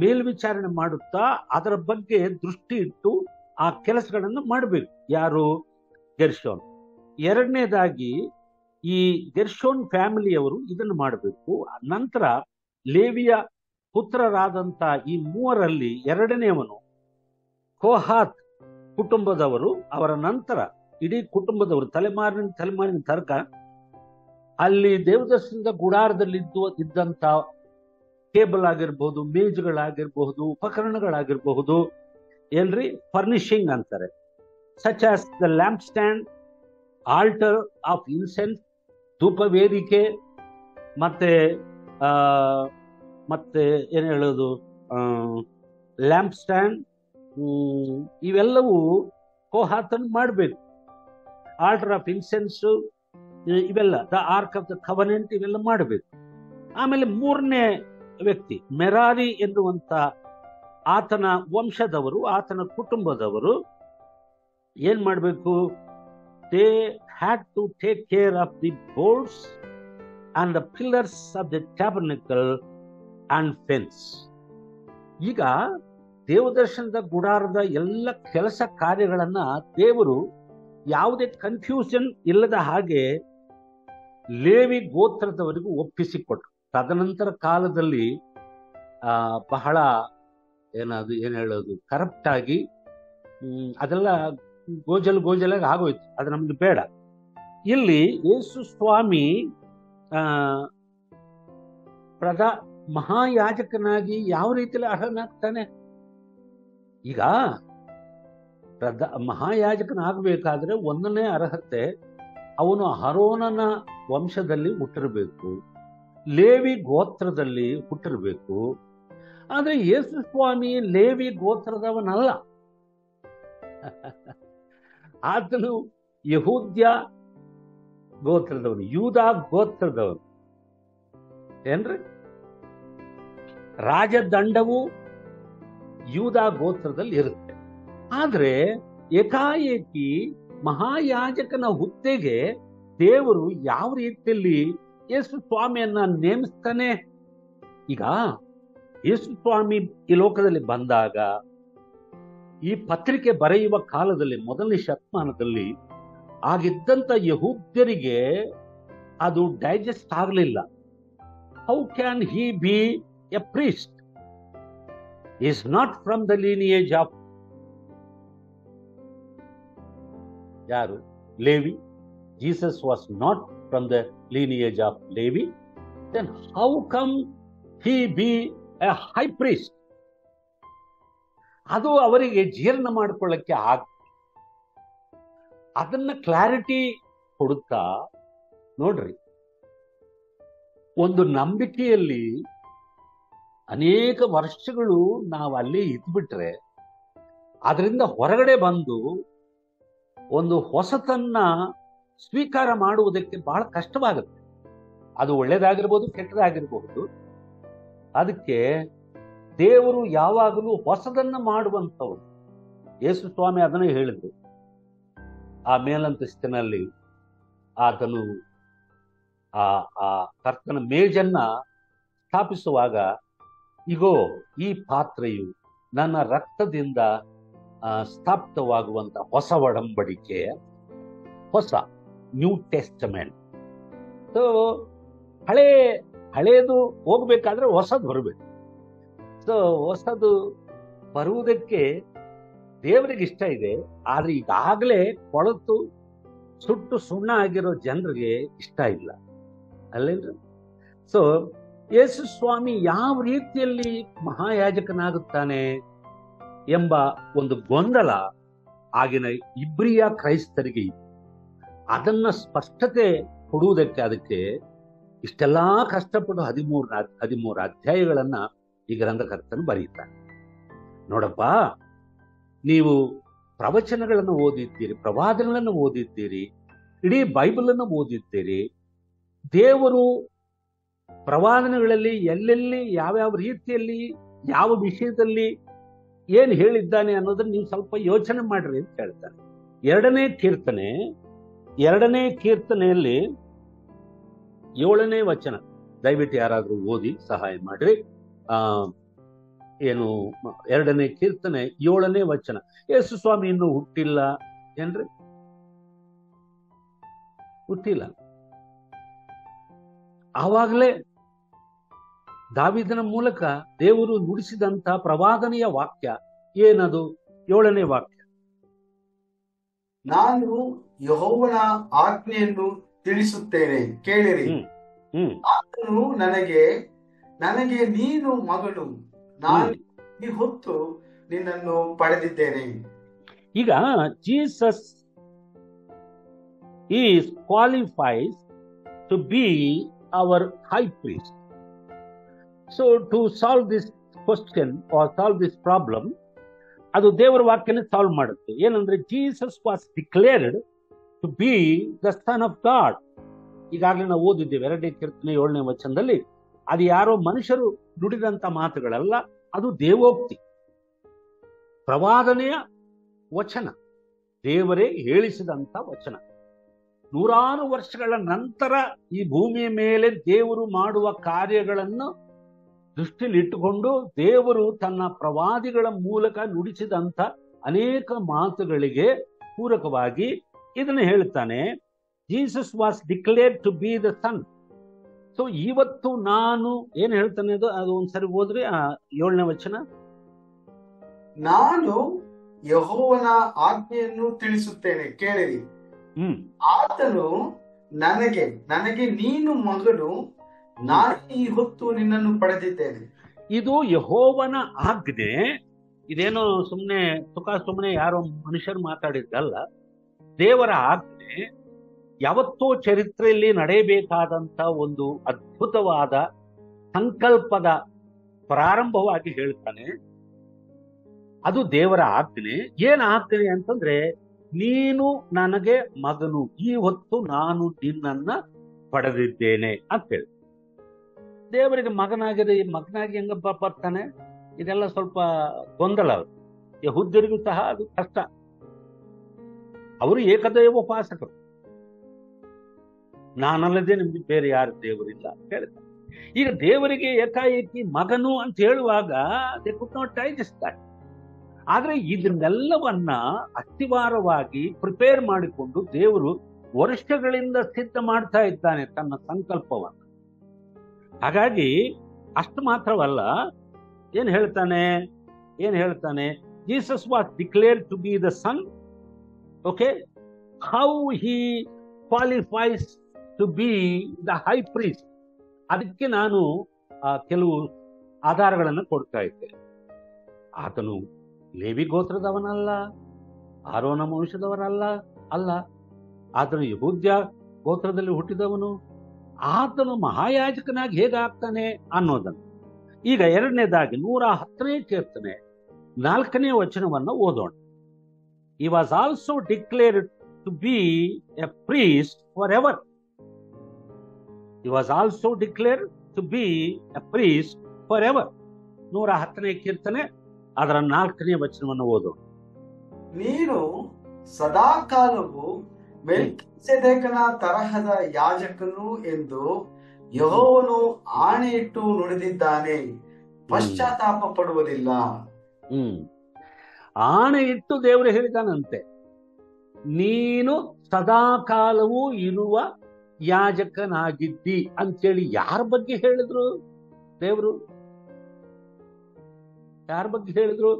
ಮೇಲ್ವಿಚಾರಣೆ ಮಾಡುತ್ತಾ ಅದರ ಬಗ್ಗೆ ದೃಷ್ಟಿ ಇಟ್ಟು ಆ ಕೆಲಸಗಳನ್ನು ಮಾಡಬೇಕು. ಯಾರು? ಗೆರ್ಷೋನ್. ಎರಡನೇದಾಗಿ ಈ ಗೆರ್ಷೋನ್ ಫ್ಯಾಮಿಲಿಯವರು ಇದನ್ನು ಮಾಡಬೇಕು. ನಂತರ ಲೇವಿಯ ಪುತ್ರರಾದಂತ ಈ ಮೂವರಲ್ಲಿ ಎರಡನೆಯವನು ಕೋಹಾತ್ ಕುಟುಂಬದವರು, ಅವರ ನಂತರ ಇಡೀ ಕುಟುಂಬದವರು ತಲೆಮಾರಿನ ತರ್ಕ ಅಲ್ಲಿ ದೇವದರ್ಶನದ ಗುಡಾರದಲ್ಲಿ ಇದ್ದಂತ ಟೇಬಲ್ ಆಗಿರ್ಬಹುದು, ಮೇಜುಗಳಾಗಿರಬಹುದು, ಉಪಕರಣಗಳಾಗಿರಬಹುದು, ಏನ್ರಿ ಫರ್ನಿಶಿಂಗ್ ಅಂತಾರೆ, such as the lamp stand, altar of incense, ಧೂಪ ವೇದಿಕೆ, ಮತ್ತೆ ಏನು ಹೇಳೋದು, ಲ್ಯಾಂಪ್ ಸ್ಟ್ಯಾಂಡ್, ಇವೆಲ್ಲವೂ ಕೋಹಾತನ್ ಮಾಡಬೇಕು. ಆಲ್ಟರ್ ಆಫ್ ಇನ್ಸೆನ್ಸ್ ಇವೆಲ್ಲ, the arc of the covenant, ಇವೆಲ್ಲ ಮಾಡಬೇಕು. ಆಮೇಲೆ ಮೂರನೇ ವ್ಯಕ್ತಿ ಮೆರಾರಿ ಎನ್ನುವಂತ ಆತನ ವಂಶದವರು, ಆತನ ಕುಟುಂಬದವರು ಏನ್ ಮಾಡಬೇಕು? They had to take care of the boards and the pillars of the tabernacle and fence. ಈಗ ದೇವದರ್ಶನದ ಗುಡಾರದ ಎಲ್ಲ ಕೆಲಸ ಕಾರ್ಯಗಳನ್ನ ದೇವರು ಯಾವುದೇ ಕನ್ಫ್ಯೂಷನ್ ಇಲ್ಲದ ಹಾಗೆ ಲೇವಿ ಗೋತ್ರದವರಿಗೂ ಒಪ್ಪಿಸಿಕೊಟ್ರು. ತದನಂತರ ಕಾಲದಲ್ಲಿ ಬಹಳ ಏನ್ ಹೇಳೋದು, ಕರಪ್ಟ್ ಆಗಿ ಅದೆಲ್ಲ ಗೋಜಲಾಗಿ ಆಗೋಯ್ತು. ಅದು ನಮ್ಗೆ ಬೇಡ. ಇಲ್ಲಿ ಯೇಸು ಸ್ವಾಮಿ ಮಹಾಯಾಜಕನಾಗಿ ಯಾವ ರೀತಿಯಲ್ಲಿ ಅರ್ಹನಾಗ್ತಾನೆ? ಈಗ ಮಹಾಯಾಜಕನಾಗಬೇಕಾದ್ರೆ ಒಂದನೇ ಅರ್ಹತೆ, ಅವನು ಅಹರೋನನ ವಂಶದಲ್ಲಿ ಹುಟ್ಟಿರಬೇಕು, ಲೇವಿ ಗೋತ್ರದಲ್ಲಿ ಹುಟ್ಟಿರಬೇಕು. ಆದ್ರೆ ಯೇಸು ಸ್ವಾಮಿ ಲೇವಿ ಗೋತ್ರದವನಲ್ಲ. ಆತನು ಯಹೂದ್ಯ ಗೋತ್ರದವನು, ಯೂದ ಗೋತ್ರದವನು. ಏನ್ರಿ? ರಾಜದಂಡವು ಯೂದ ಗೋತ್ರದಲ್ಲಿ ಇರುತ್ತೆ. ಆದ್ರೆ ಏಕಾಏಕಿ ಮಹಾಯಾಜಕನ ಹುದ್ದೆಗೆ ದೇವರು ಯಾವ ರೀತಿಯಲ್ಲಿ ಯೇಸು ಸ್ವಾಮಿಯನ್ನ ನೇಮಿಸ್ತಾನೆ? ಈಗ ಯೇಸು ಸ್ವಾಮಿ ಈ ಲೋಕದಲ್ಲಿ ಬಂದಾಗ, ಈ ಪತ್ರಿಕೆ ಬರೆಯುವ ಕಾಲದಲ್ಲಿ, ಮೊದಲನೇ ಶತಮಾನದಲ್ಲಿ ಆಗಿದ್ದಂತ ಯಹೂದ್ಯರಿಗೆ ಅದು ಡೈಜೆಸ್ಟ್ ಆಗಲಿಲ್ಲ. How can he be a priest? Is not from the lineage of ಯಾರು? Levi. Jesus was not from the lineage of Levi. Then how come he be a high priest? ಅದು ಅವರಿಗೆ ಜೀರ್ಣ ಮಾಡಿಕೊಳ್ಳಕ್ಕೆ ಅದನ್ನ ಕ್ಲಾರಿಟಿ ಕೊಡುತ್ತಾ ನೋಡ್ರಿ. ಒಂದು ನಂಬಿಕೆಯಲ್ಲಿ ಅನೇಕ ವರ್ಷಗಳು ನಾವು ಅಲ್ಲೇ ಇದ್ಬಿಟ್ರೆ ಅದರಿಂದ ಹೊರಗಡೆ ಬಂದು ಒಂದು ಹೊಸತನ್ನ ಸ್ವೀಕಾರ ಮಾಡುವುದಕ್ಕೆ ಬಹಳ ಕಷ್ಟವಾಗುತ್ತೆ. ಅದು ಒಳ್ಳೇದಾಗಿರ್ಬೋದು, ಕೆಟ್ಟದಾಗಿರ್ಬಹುದು. ಅದಕ್ಕೆ ದೇವರು ಯಾವಾಗಲೂ ಹೊಸದನ್ನ ಮಾಡುವಂಥವ್ರು. ಯೇಸು ಸ್ವಾಮಿ ಅದನ್ನೇ ಹೇಳಿದ್ರು. ಆ ಮೇಲಂತಸ್ತಿನಲ್ಲಿ ಆತನು ಆ ಕರ್ತನ ಮೇಜನ್ನ ಸ್ಥಾಪಿಸುವಾಗ, ಇಗೋ ಈ ಪಾತ್ರೆಯು ನನ್ನ ರಕ್ತದಿಂದ ಸ್ಥಾಪಿತವಾಗುವಂತ ಹೊಸ ಒಡಂಬಡಿಕೆ, ಹೊಸ ನ್ಯೂ ಟೆಸ್ಟಮೆಂಟ್. ಸೊ ಹಳೇದು ಹೋಗ್ಬೇಕಾದ್ರೆ ಹೊಸದು ಬರಬೇಕು. ಸೊ ಹೊಸದು ಬರುವುದಕ್ಕೆ ದೇವರಿಗೆ ಇಷ್ಟ ಇದೆ. ಆದ್ರೆ ಈಗಾಗಲೇ ಕೊಳತು ಸುಟ್ಟು ಸುಣ್ಣ ಆಗಿರೋ ಜನರಿಗೆ ಇಷ್ಟ ಇಲ್ಲ ಅಲ್ಲೇನ್ರಿ? ಸೊ ಯೇಸು ಸ್ವಾಮಿ ಯಾವ ರೀತಿಯಲ್ಲಿ ಮಹಾಯಾಜಕನಾಗುತ್ತಾನೆ ಎಂಬ ಒಂದು ಗೊಂದಲ ಆಗಿನ ಇಬ್ರಿಯ ಕ್ರೈಸ್ತರಿಗೆ ಇತ್ತು. ಅದನ್ನ ಸ್ಪಷ್ಟತೆ ಕೊಡುವುದಕ್ಕೆ ಅದಕ್ಕೆ ಇಷ್ಟೆಲ್ಲಾ ಕಷ್ಟಪಟ್ಟು 13 ಅಧ್ಯಾಯಗಳನ್ನ ಈ ಗ್ರಂಥಕರ್ತನು ಬರೀತಾನೆ. ನೋಡಪ್ಪ, ನೀವು ಪ್ರವಚನಗಳನ್ನು ಓದಿದ್ದೀರಿ, ಪ್ರವಾದಗಳನ್ನು ಓದಿದ್ದೀರಿ, ಇಡೀ ಬೈಬಲ್ ಅನ್ನು ಓದಿದ್ದೀರಿ. ದೇವರು ಪ್ರವಾದನೆಗಳಲ್ಲಿ ಎಲ್ಲೆಲ್ಲಿ ಯಾವ್ಯಾವ ರೀತಿಯಲ್ಲಿ ಯಾವ ವಿಷಯದಲ್ಲಿ ಏನ್ ಹೇಳಿದ್ದಾನೆ ಅನ್ನೋದನ್ನ ನೀವು ಸ್ವಲ್ಪ ಯೋಚನೆ ಮಾಡ್ರಿ ಅಂತ ಹೇಳ್ತಾನೆ. 2ನೇ ಕೀರ್ತನೆಯಲ್ಲಿ 7ನೇ ವಚನ, ದಯವಿಟ್ಟು ಯಾರಾದ್ರೂ ಓದಿ ಸಹಾಯ ಮಾಡ್ರಿ. 2ನೇ ಕೀರ್ತನೆ 7ನೇ ವಚನ. ಯೇಸು ಸ್ವಾಮಿ ಇನ್ನೂ ಹುಟ್ಟಿಲ್ಲ ಏನ್ರಿ? ಹುಟ್ಟಿಲ್ಲ. ಆವಾಗಲೇ ದಾವೀದನ ಮೂಲಕ ದೇವರು ನುಡಿಸಿದಂತ ಪ್ರವಾದನೆಯ ವಾಕ್ಯ ಏನದು? 7ನೇ ವಾಕ್ಯ, ನಾನು ಯೆಹೋವನ ಆಜ್ಞೆಯನ್ನು ತಿಳಿಸುತ್ತೇನೆ, ಕೇಳಿರಿ. ಆತನು ನನಗೆ ನೀನು ಮಗನು, ನಾನು ಈ ಹೊತ್ತು ನಿನ್ನನ್ನು ಪಡೆದಿದ್ದೇನೆ. ಈಗ Jesus is qualifies to be our high priest. So to solve this question or solve this problem, ಅದು ದೇವರ ವಾಕ್ಯನೇ ಸಾಲ್ವ್ ಮಾಡುತ್ತೆ. ಏನಂದ್ರೆ Jesus was declared to be the son of God. ಈಗಾಗಲೇ ನಾವು ಓದಿದ್ದೇವೆ 2ನೇ ಕೀರ್ತನೆ 7ನೇ ವಚನದಲ್ಲಿ. ಅದು ಯಾರೋ ಮನುಷ್ಯರು ನುಡಿದಂತ ಮಾತುಗಳಲ್ಲ, ಅದು ದೇವೋಕ್ತಿ, ಪ್ರವಾದನೆಯ ವಚನ, ದೇವರೇ ಹೇಳಿಸಿದಂತ ವಚನ. 100 ವರ್ಷಗಳ ನಂತರ ಈ ಭೂಮಿಯ ಮೇಲೆ ದೇವರು ಮಾಡುವ ಕಾರ್ಯಗಳನ್ನು ದೃಷ್ಟಿಲಿಟ್ಟುಕೊಂಡು ದೇವರು ತನ್ನ ಪ್ರವಾದಿಗಳ ಮೂಲಕ ನುಡಿಸಿದಂತ ಅನೇಕ ಮಾತುಗಳಿಗೆ ಪೂರಕವಾಗಿ ಇದನ್ನು ಹೇಳ್ತಾನೆ. Jesus was declared to be the son. So ಇವತ್ತು ನಾನು ಏನ್ ಹೇಳ್ತಾನೆ ಅದು ಒಂದ್ಸರಿ ಹೋದ್ರಿ 7ನೇ ವಚನ. ನಾನು ಯೆಹೋವನ ಆಜ್ಞೆಯನ್ನು ತಿಳಿಸುತ್ತೇನೆ, ಕೇಳಿರಿ. ಆತನು ನನಗೆ ನೀನು ಮಗನು, ನಾನು ಈ ಹೊತ್ತು ನಿನ್ನನ್ನು ಪಡೆದಿದ್ದೇನೆ. ಇದು ಯೆಹೋವನ ಆಜ್ಞೆ. ಇದೇನೋ ಸುಮ್ಮನೆ ಯಾರೋ ಮನುಷ್ಯರು ಮಾತಾಡಿದ್ದಲ್ಲ. ದೇವರ ಆಜ್ಞೆ ಯಾವತ್ತೋ ಚರಿತ್ರೆಯಲ್ಲಿ ನಡೆಯಬೇಕಾದಂತ ಒಂದು ಅದ್ಭುತವಾದ ಸಂಕಲ್ಪದ ಪ್ರಾರಂಭವಾಗಿ ಹೇಳ್ತಾನೆ. ಅದು ದೇವರ ಆಜ್ಞೆ. ಏನ್ ಆಜ್ಞೆ ಅಂತಂದ್ರೆ, ನೀನು ನನಗೆ ಮಗನು, ಈ ಹೊತ್ತು ನಾನು ನಿನ್ನನ್ನ ಪಡೆದಿದ್ದೇನೆ ಅಂತ ಹೇಳಿ. ದೇವರಿಗೆ ಮಗನಾಗಿ ಹೆಂಗ ಬರ್ತಾನೆ? ಇದೆಲ್ಲ ಸ್ವಲ್ಪ ಗೊಂದಲ. ಯೆಹೂದ್ಯರಿಗೂ ಸಹ ಅದು ಕಷ್ಟ. ಅವರು ಏಕದೈವ ಉಪಾಸಕರು. ನಾನಲ್ಲದೆ ನಿಮ್ಗೆ ಬೇರೆ ಯಾರು ದೇವರಿಲ್ಲ ಅಂತ ಹೇಳ್ತಾರೆ. ಈಗ ದೇವರಿಗೆ ಏಕಾಏಕಿ ಮಗನು ಅಂತ ಹೇಳುವಾಗ they could not digest that. ಆದ್ರೆ ಇದನ್ನೆಲ್ಲವನ್ನ ಅಸ್ಥಿವಾರವಾಗಿ ಪ್ರಿಪೇರ್ ಮಾಡಿಕೊಂಡು ದೇವರು ವರ್ಷಗಳಿಂದ ಸಿದ್ಧ ಮಾಡ್ತಾ ಇದ್ದಾನೆ ತನ್ನ ಸಂಕಲ್ಪವನ್ನು. ಹಾಗಾಗಿ ಅಷ್ಟು ಮಾತ್ರವಲ್ಲ, ಏನ್ ಹೇಳ್ತಾನೆ? Jesus was declared to be the son. Okay, how he qualifies to be the high priest. ಅದಕ್ಕೆ ನಾನು ಕೆಲವು ಆಧಾರಗಳನ್ನು ಕೊಡ್ತಾ ಇದ್ದೆ. ಆತನು ಲೇವಿ ಗೋತ್ರದವನಲ್ಲ, ಆರೋನ ವಂಶದವರಲ್ಲ, ಆತನು ಯೆಹೂದ್ಯ ಗೋತ್ರದಲ್ಲಿ ಹುಟ್ಟಿದವನು. ಆತನು ಮಹಾಯಾಜಕನಾಗಿ ಹೇಗಾಗ್ತಾನೆ ಅನ್ನೋದನ್ನು ಈಗ 2ನೇದಾಗಿ 110ನೇ ಕೀರ್ತನೆ 4ನೇ ವಚನವನ್ನು ಓದೋಣ. He was also declared to be a priest forever. He was also declared to be a priest forever. 110ನೇ ಕೀರ್ತನೆ ಅದರ 4ನೇ ವಚನವನ್ನು ಓದು. ನೀನು ಸದಾಕಾಲವು ಮೆಲ್ಕಿಸೆದೇಕನ ತರಹದ ಯಾಜಕನು ಎಂದು ಯೆಹೋವನು ಆಣೆಯಿಟ್ಟು ನುಡಿದಿದ್ದಾನೆ, ಪಶ್ಚಾತ್ತಾಪ ಪಡುವುದಿಲ್ಲ. ಆಣೆ ಇಟ್ಟು ದೇವರು ಹೇಳಿದಾನಂತೆ, ನೀನು ಸದಾಕಾಲವೂ ಇರುವ ಯಾಜಕನಾಗಿದ್ದಿ ಅಂತೇಳಿ. ಯಾರ ಬಗ್ಗೆ ಹೇಳಿದ್ರು ದೇವರು? ಯಾರ ಬಗ್ಗೆ ಹೇಳಿದ್ರು?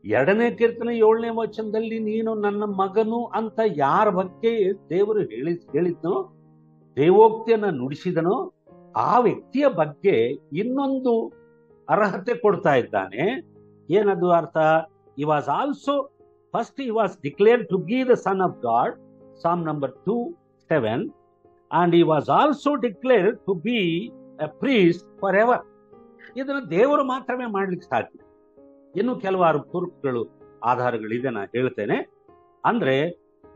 2ನೇ ಕೀರ್ತನೆ 7ನೇ ವಚನದಲ್ಲಿ ನೀನು ನನ್ನ ಮಗನು ಅಂತ ಯಾರ ಬಗ್ಗೆ ದೇವರು ಹೇಳಿದ್ನೋ, ದೇವೋಕ್ತಿಯನ್ನ ನುಡಿಸಿದನೋ ಆ ವ್ಯಕ್ತಿಯ ಬಗ್ಗೆ ಇನ್ನೊಂದು ಅರ್ಹತೆ ಕೊಡ್ತಾ ಇದ್ದಾನೆ. ಏನದು ಅರ್ಥ? He was also, first he was declared to be the son of God, Psalm number 2:7, and he was also declared to be a priest forever. ಇದನ್ನು ದೇವರು ಮಾತ್ರವೇ ಮಾಡ್ಲಿಕ್ಕೆ ಸಾಧ್ಯ. ಇನ್ನು ಕೆಲವಾರು ಪೂರ್ವಗಳು ಆಧಾರಗಳಿದೆ, ನಾನು ಹೇಳ್ತೇನೆ. ಅಂದ್ರೆ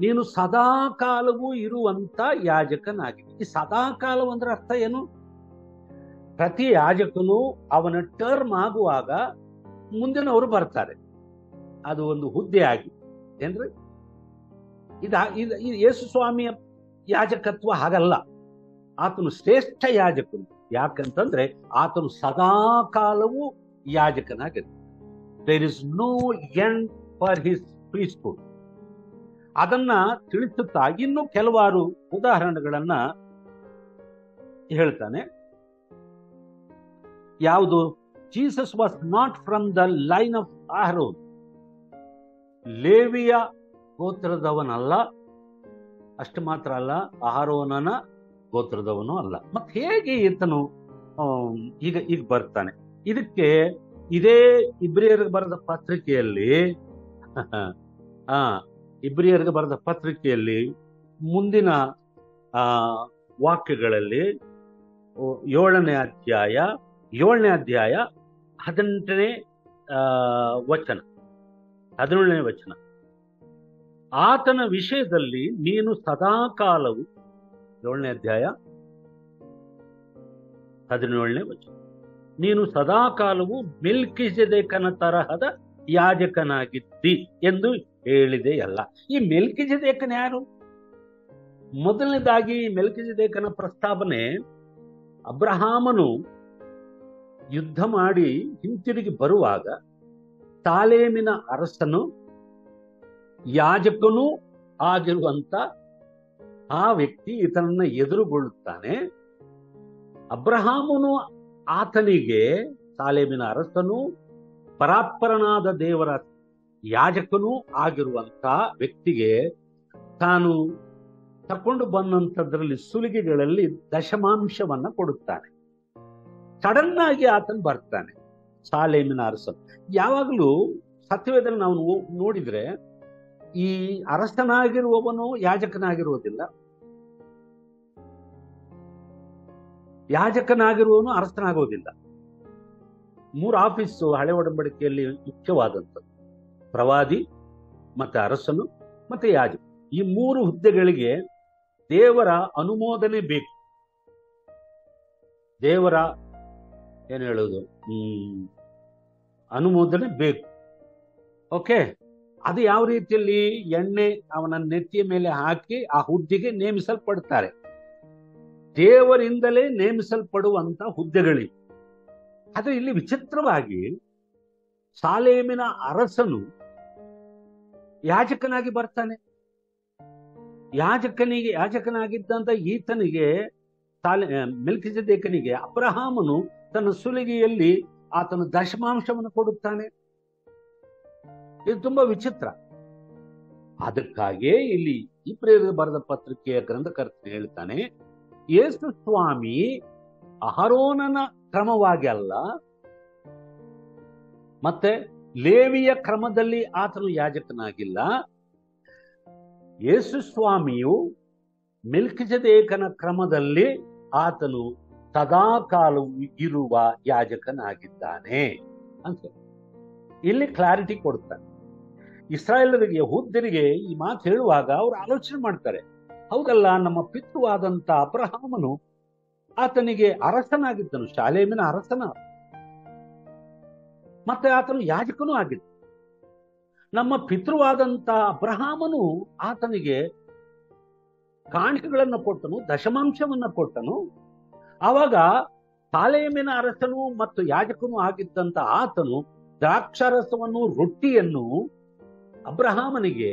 ನೀನು ಸದಾಕಾಲವೂ ಇರುವಂತ ಯಾಜಕನಾಗಿದೆ. ಈ ಸದಾಕಾಲ ಅಂದ್ರೆ ಅರ್ಥ ಏನು? ಪ್ರತಿ ಯಾಜಕನು ಅವನ ಟರ್ಮ್ ಆಗುವಾಗ ಮುಂದಿನವರು ಬರ್ತಾರೆ, ಅದು ಒಂದು ಹುದ್ದೆ ಆಗಿ. ಏನ್ರಿ ಇದು ಯೇಸು ಸ್ವಾಮಿಯ ಯಾಜಕತ್ವ ಹಾಗಲ್ಲ. ಆತನು ಶ್ರೇಷ್ಠ ಯಾಜಕನು. ಯಾಕಂತಂದ್ರೆ ಆತನು ಸದಾಕಾಲವೂ ಯಾಜಕನಾಗಿದೆ. There is no end for his priesthood. ಅದನ್ನ ತಿಳಿಸುತ್ತಾ ಇನ್ನು ಕೆಲವಾರು ಉದಾಹರಣೆಗಳನ್ನ ಹೇಳ್ತಾನೆ. ಯಾವುದು? Jesus was not from the line of Aaron. ಲೇವಿಯ ಗೋತ್ರದವನಲ್ಲ. ಅಷ್ಟು ಮಾತ್ರ ಅಲ್ಲ, ಆರೋನನ ಗೋತ್ರದವನು ಅಲ್ಲ. ಮತ್ತೆ ಹೇಗೆ ಈತನು ಈಗ ಬರ್ತಾನೆ? ಇದಕ್ಕೆ ಇದೇ ಇಬ್ರಿಯರಿಗೆ ಬರೆದ ಪತ್ರಿಕೆಯಲ್ಲಿ ಇಬ್ರಿಯರಿಗೆ ಬರೆದ ಪತ್ರಿಕೆಯಲ್ಲಿ ಮುಂದಿನ ವಾಕ್ಯಗಳಲ್ಲಿ 7ನೇ ಅಧ್ಯಾಯ 18ನೇ ವಚನ 17ನೇ ವಚನ, ಆತನ ವಿಷಯದಲ್ಲಿ ನೀನು ಸದಾಕಾಲವು, 7ನೇ ಅಧ್ಯಾಯ 17ನೇ ವಚನ, ನೀನು ಸದಾಕಾಲವು ಮೆಲ್ಕಿಜೆದೇಕನ ತರಹದ ಯಾಜಕನಾಗಿದ್ದಿ ಎಂದು ಹೇಳಿದೆಯಲ್ಲ. ಈ ಮೆಲ್ಕಿಜೆದೇಕನ ಯಾರು? ಮೊದಲನೇದಾಗಿ ಮೆಲ್ಕಿಜೆದೇಕನ ಪ್ರಸ್ತಾವನೆ, ಅಬ್ರಹಾಮನು ಯುದ್ಧ ಮಾಡಿ ಹಿಂತಿರುಗಿ ಬರುವಾಗ ಸಾಲೇಮಿನ ಅರಸನು ಯಾಜಕನೂ ಆಗಿರುವಂತ ಆ ವ್ಯಕ್ತಿ ಈತನನ್ನ ಎದುರುಗೊಳ್ಳುತ್ತಾನೆ. ಅಬ್ರಹಾಮನು ಆತನಿಗೆ, ಸಾಲೇಮಿನ ಅರಸನು ಪರಾತ್ಪರನಾದ ದೇವರ ಯಾಜಕನೂ ಆಗಿರುವಂತ ವ್ಯಕ್ತಿಗೆ ತಾನು ತಕೊಂಡು ಬಂದಂಥದ್ರಲ್ಲಿ ಸುಲಿಗೆಗಳಲ್ಲಿ ದಶಮಾಂಶವನ್ನ ಕೊಡುತ್ತಾನೆ. ಸಡನ್ ಆಗಿ ಆತನು ಬರ್ತಾನೆ, ಸಾಲೇಮಿನ ಅರಸನು. ಯಾವಾಗಲೂ ಸತ್ಯವೇದದಲ್ಲಿ ನಾವು ನೋಡಿದ್ರೆ ಈ ಅರಸನಾಗಿರುವವನು ಯಾಜಕನಾಗಿರುವುದಿಲ್ಲ, ಯಾಜಕನಾಗಿರುವವನು ಅರಸನಾಗುವುದಿಲ್ಲ. 3 ಆಫೀಸು ಹಳೆ ಒಡಂಬಡಿಕೆಯಲ್ಲಿ ಮುಖ್ಯವಾದಂಥದ್ದು: ಪ್ರವಾದಿ, ಮತ್ತೆ ಅರಸನು, ಮತ್ತೆ ಯಾಜಕ. ಈ 3 ಹುದ್ದೆಗಳಿಗೆ ದೇವರ ಅನುಮೋದನೆ ಬೇಕು. ದೇವರ ಏನು ಹೇಳೋದು, ಅನುಮೋದನೆ ಬೇಕು. ಓಕೆ, ಅದು ಯಾವ ರೀತಿಯಲ್ಲಿ? ಎಣ್ಣೆ ಅವನ ನೆತ್ತಿಯ ಮೇಲೆ ಹಾಕಿ ಆ ಹುದ್ದೆಗೆ ನೇಮಿಸಲ್ಪಡ್ತಾರೆ. ದೇವರಿಂದಲೇ ನೇಮಿಸಲ್ಪಡುವಂತ ಹುದ್ದೆಗಳಿವೆ. ಆದರೆ ಇಲ್ಲಿ ವಿಚಿತ್ರವಾಗಿ ಸಾಲೇಮಿನ ಅರಸನು ಯಾಜಕನಾಗಿ ಬರ್ತಾನೆ. ಯಾಜಕನಾಗಿದ್ದಂತ ಈತನಿಗೆ, ಮೆಲ್ಕಿಜೆದೇಕನಿಗೆ ಅಬ್ರಹಾಮನು ತನ್ನ ಸುಲಿಗೆಯಲ್ಲಿ ಆತನ ದಶಮಾಂಶವನ್ನು ಕೊಡುತ್ತಾನೆ. ಇದು ತುಂಬಾ ವಿಚಿತ್ರ. ಅದಕ್ಕಾಗಿಯೇ ಇಲ್ಲಿ ಇಬ್ರಿಯರಿಗೆ ಬರೆದ ಪತ್ರಿಕೆಯ ಗ್ರಂಥಕರ್ತನು ಹೇಳ್ತಾನೆ, ಯೇಸು ಸ್ವಾಮಿ ಅಹರೋನನ ಕ್ರಮವಾಗಿ ಅಲ್ಲ, ಮತ್ತೆ ಲೇವಿಯ ಕ್ರಮದಲ್ಲಿ ಆತನು ಯಾಜಕನಾಗಿಲ್ಲ. ಯೇಸು ಸ್ವಾಮಿಯು ಮೆಲ್ಕಿಜೆದೇಕನ ಕ್ರಮದಲ್ಲಿ ಆತನು ಸದಾಕಾಲವು ಇರುವ ಯಾಜಕನಾಗಿದ್ದಾನೆ ಅಂತ ಇಲ್ಲಿ ಕ್ಲಾರಿಟಿ ಕೊಡ್ತಾನೆ. ಇಸ್ರಾಯೇಲರಿಗೆ ಯಹೂದ್ಯರಿಗೆ ಈ ಮಾತು ಹೇಳುವಾಗ ಅವರು ಆಲೋಚನೆ ಮಾಡ್ತಾರೆ, ಹೌದಲ್ಲ, ನಮ್ಮ ಪಿತೃವಾದಂತ ಅಬ್ರಹಾಮನು ಆತನಿಗೆ ಅರಸನಾಗಿದ್ದನು, ಶಾಲೇಮಿನ ಅರಸನ, ಮತ್ತೆ ಆತನು ಯಾಜಕನೂ ಆಗಿದ್ದ. ನಮ್ಮ ಪಿತೃವಾದಂತ ಅಬ್ರಹಾಮನು ಆತನಿಗೆ ಕಾಣಿಕೆಗಳನ್ನು ಕೊಟ್ಟನು, ದಶಮಾಂಶವನ್ನ ಕೊಟ್ಟನು. ಆವಾಗ ಶಾಲೇಮಿನ ಅರಸನು ಮತ್ತು ಯಾಜಕನು ಆಗಿದ್ದಂತ ಆತನು ದ್ರಾಕ್ಷಾರಸವನ್ನು, ರೊಟ್ಟಿಯನ್ನು ಅಬ್ರಹಾಮನಿಗೆ,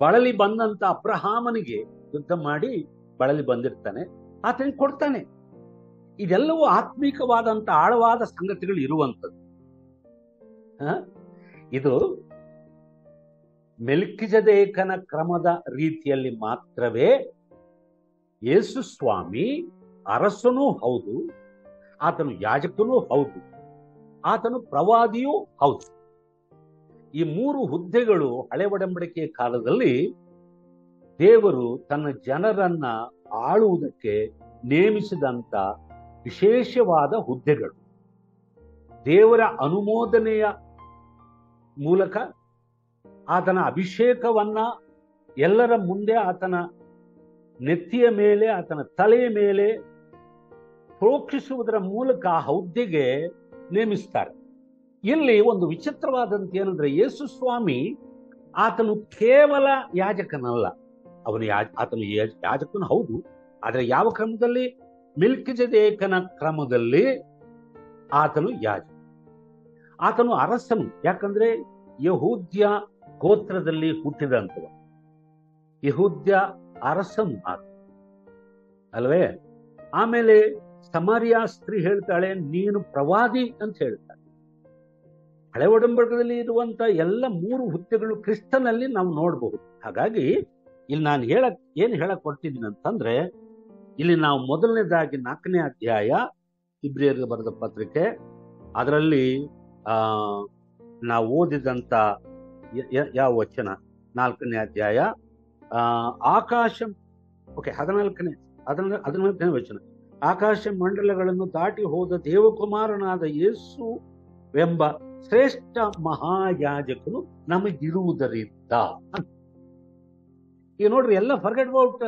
ಬಳಲಿ ಬಂದಂತ ಅಬ್ರಹಾಮನಿಗೆ ಯುದ್ಧ ಮಾಡಿ ಬಳಲಿ ಬಂದಿರ್ತಾನೆ, ಆತನಿಗೆ ಕೊಡ್ತಾನೆ. ಇದೆಲ್ಲವೂ ಆತ್ಮೀಕವಾದಂತ ಆಳವಾದ ಸಂಗತಿಗಳು ಇರುವಂಥದ್ದು. ಇದು ಮೆಲ್ಕಿಜೆದೇಕನ ಕ್ರಮದ ರೀತಿಯಲ್ಲಿ ಮಾತ್ರವೇ ಯೇಸು ಸ್ವಾಮಿ ಅರಸನೂ ಹೌದು, ಆತನು ಯಾಜಕನೂ ಹೌದು, ಆತನು ಪ್ರವಾದಿಯೂ ಹೌದು. ಈ ಮೂರು ಹುದ್ದೆಗಳು ಹಳೆ ಒಡಂಬಡಿಕೆಯ ಕಾಲದಲ್ಲಿ ದೇವರು ತನ್ನ ಜನರನ್ನ ಆಳುವುದಕ್ಕೆ ನೇಮಿಸಿದಂತ ವಿಶೇಷವಾದ ಹುದ್ದೆಗಳು. ದೇವರ ಅನುಮೋದನೆಯ ಮೂಲಕ ಆತನ ಅಭಿಷೇಕವನ್ನ ಎಲ್ಲರ ಮುಂದೆ ಆತನ ನೆತ್ತಿಯ ಮೇಲೆ, ಆತನ ತಲೆಯ ಮೇಲೆ ಪ್ರೋಕ್ಷಿಸುವುದರ ಮೂಲಕ ಆ ಹುದ್ದೆಗೆ ನೇಮಿಸ್ತಾರೆ. ಇಲ್ಲಿ ಒಂದು ವಿಚಿತ್ರವಾದಂತ ಏನಂದ್ರೆ, ಯೇಸು ಸ್ವಾಮಿ ಆತನು ಕೇವಲ ಯಾಜಕನಲ್ಲ. ಆತನು ಯಾಜಕನು ಹೌದು, ಆದರೆ ಯಾವ ಕ್ರಮದಲ್ಲಿ? ಮೆಲ್ಕಿಜೆದೇಕನ ಕ್ರಮದಲ್ಲಿ ಆತನು ಯಾಜಕ. ಆತನು ಅರಸನು, ಯಾಕಂದ್ರೆ ಯಹೂದ್ಯ ಗೋತ್ರದಲ್ಲಿ ಹುಟ್ಟಿದಂಥವ, ಯಹೂದ್ಯ ಅರಸನು ಆತ ಅಲ್ವೇ. ಆಮೇಲೆ ಸಮಾರ್ಯ ಸ್ತ್ರೀ ಹೇಳ್ತಾಳೆ, ನೀನು ಪ್ರವಾದಿ ಅಂತ ಹೇಳ್ತಾಳೆ. ಹಳೆ ಒಡಂಬಡಿಕೆಯಲ್ಲಿ ಇರುವಂತ ಎಲ್ಲ ಮೂರು ಹುದ್ದೆಗಳು ಕ್ರಿಸ್ತನಲ್ಲಿ ನಾವು ನೋಡಬಹುದು. ಹಾಗಾಗಿ ಇಲ್ಲಿ ನಾನು ಏನು ಹೇಳಕ್ ಹೊರಟಿದ್ದೀನಿ ಅಂತಂದ್ರೆ, ಇಲ್ಲಿ ನಾವು ಮೊದಲನೇದಾಗಿ 4ನೇ ಅಧ್ಯಾಯ ಇಬ್ರಿಯರಿಗೆ ಬರೆದ ಪತ್ರಿಕೆ, ಅದರಲ್ಲಿ ನಾವು ಓದಿದಂತ ಯಾವ ವಚನ? 4ನೇ ಅಧ್ಯಾಯ ಆಕಾಶ, 14ನೇ ವಚನ. ಆಕಾಶ ಮಂಡಲಗಳನ್ನು ದಾಟಿ ಹೋದ ದೇವಕುಮಾರನಾದ ಯೇಸು ಎಂಬ ಶ್ರೇಷ್ಠ ಮಹಾಯಾಜಕನು ನಮಗಿರುವುದರಿಂದ. ಈಗ ನೋಡ್ರಿ, ಎಲ್ಲ forget about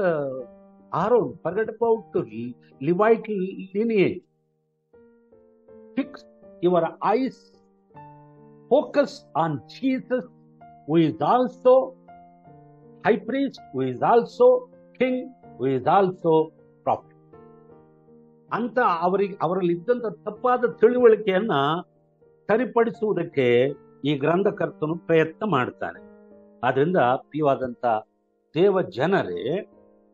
Aaron, forget about Levite lineage. Fix your eyes, focus on Jesus, who is also high priest, who is also king, who is also prophet. ಅಂತ ಅವರಲ್ಲಿ ಇದ್ದಂತ ತಪ್ಪಾದ ತಿಳುವಳಿಕೆಯನ್ನ ಸರಿಪಡಿಸುವುದಕ್ಕೆ ಈ ಗ್ರಂಥಕರ್ತನು ಪ್ರಯತ್ನ ಮಾಡ್ತಾನೆ. ಆದ್ರಿಂದ ಪ್ರಿಯವಾದಂತ ದೇವ ಜನರೇ,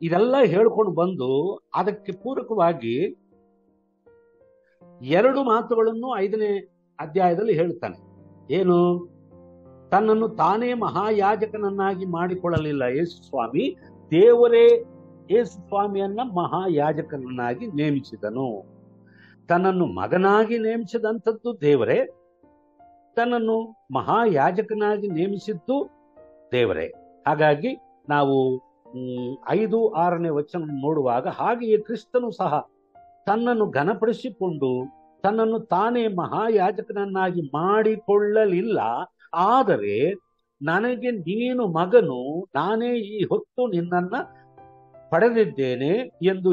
ಇದೆಲ್ಲ ಹೇಳ್ಕೊಂಡು ಬಂದು ಅದಕ್ಕೆ ಪೂರಕವಾಗಿ 2 ಮಾತುಗಳನ್ನು 5ನೇ ಅಧ್ಯಾಯದಲ್ಲಿ ಹೇಳ್ತಾನೆ. ಏನು? ತನ್ನನ್ನು ತಾನೇ ಮಹಾಯಾಜಕನನ್ನಾಗಿ ಮಾಡಿಕೊಳ್ಳಲಿಲ್ಲ ಯೇಸು ಸ್ವಾಮಿ, ದೇವರೇ ಯೇಸು ಸ್ವಾಮಿಯನ್ನ ಮಹಾಯಾಜಕನನ್ನಾಗಿ ನೇಮಿಸಿದನು. ತನ್ನನ್ನು ಮಗನಾಗಿ ನೇಮಿಸಿದಂಥದ್ದು ದೇವರೇ, ತನ್ನನ್ನು ಮಹಾಯಾಜಕನಾಗಿ ನೇಮಿಸಿದ್ದು ದೇವರೇ. ಹಾಗಾಗಿ ನಾವು 5, 6ನೇ ವಚನ ನೋಡುವಾಗ, ಹಾಗೆಯೇ ಕ್ರಿಸ್ತನು ಸಹ ತನ್ನನ್ನು ಘನಪಡಿಸಿಕೊಂಡು ತನ್ನನ್ನು ತಾನೇ ಮಹಾಯಾಜಕನನ್ನಾಗಿ ಮಾಡಿಕೊಳ್ಳಲಿಲ್ಲ, ಆದರೆ ನನಗೆ ನೀನು ಮಗನು, ನಾನೇ ಈ ಹೊತ್ತು ನಿನ್ನನ್ನ ಪಡೆದಿದ್ದೇನೆ ಎಂದು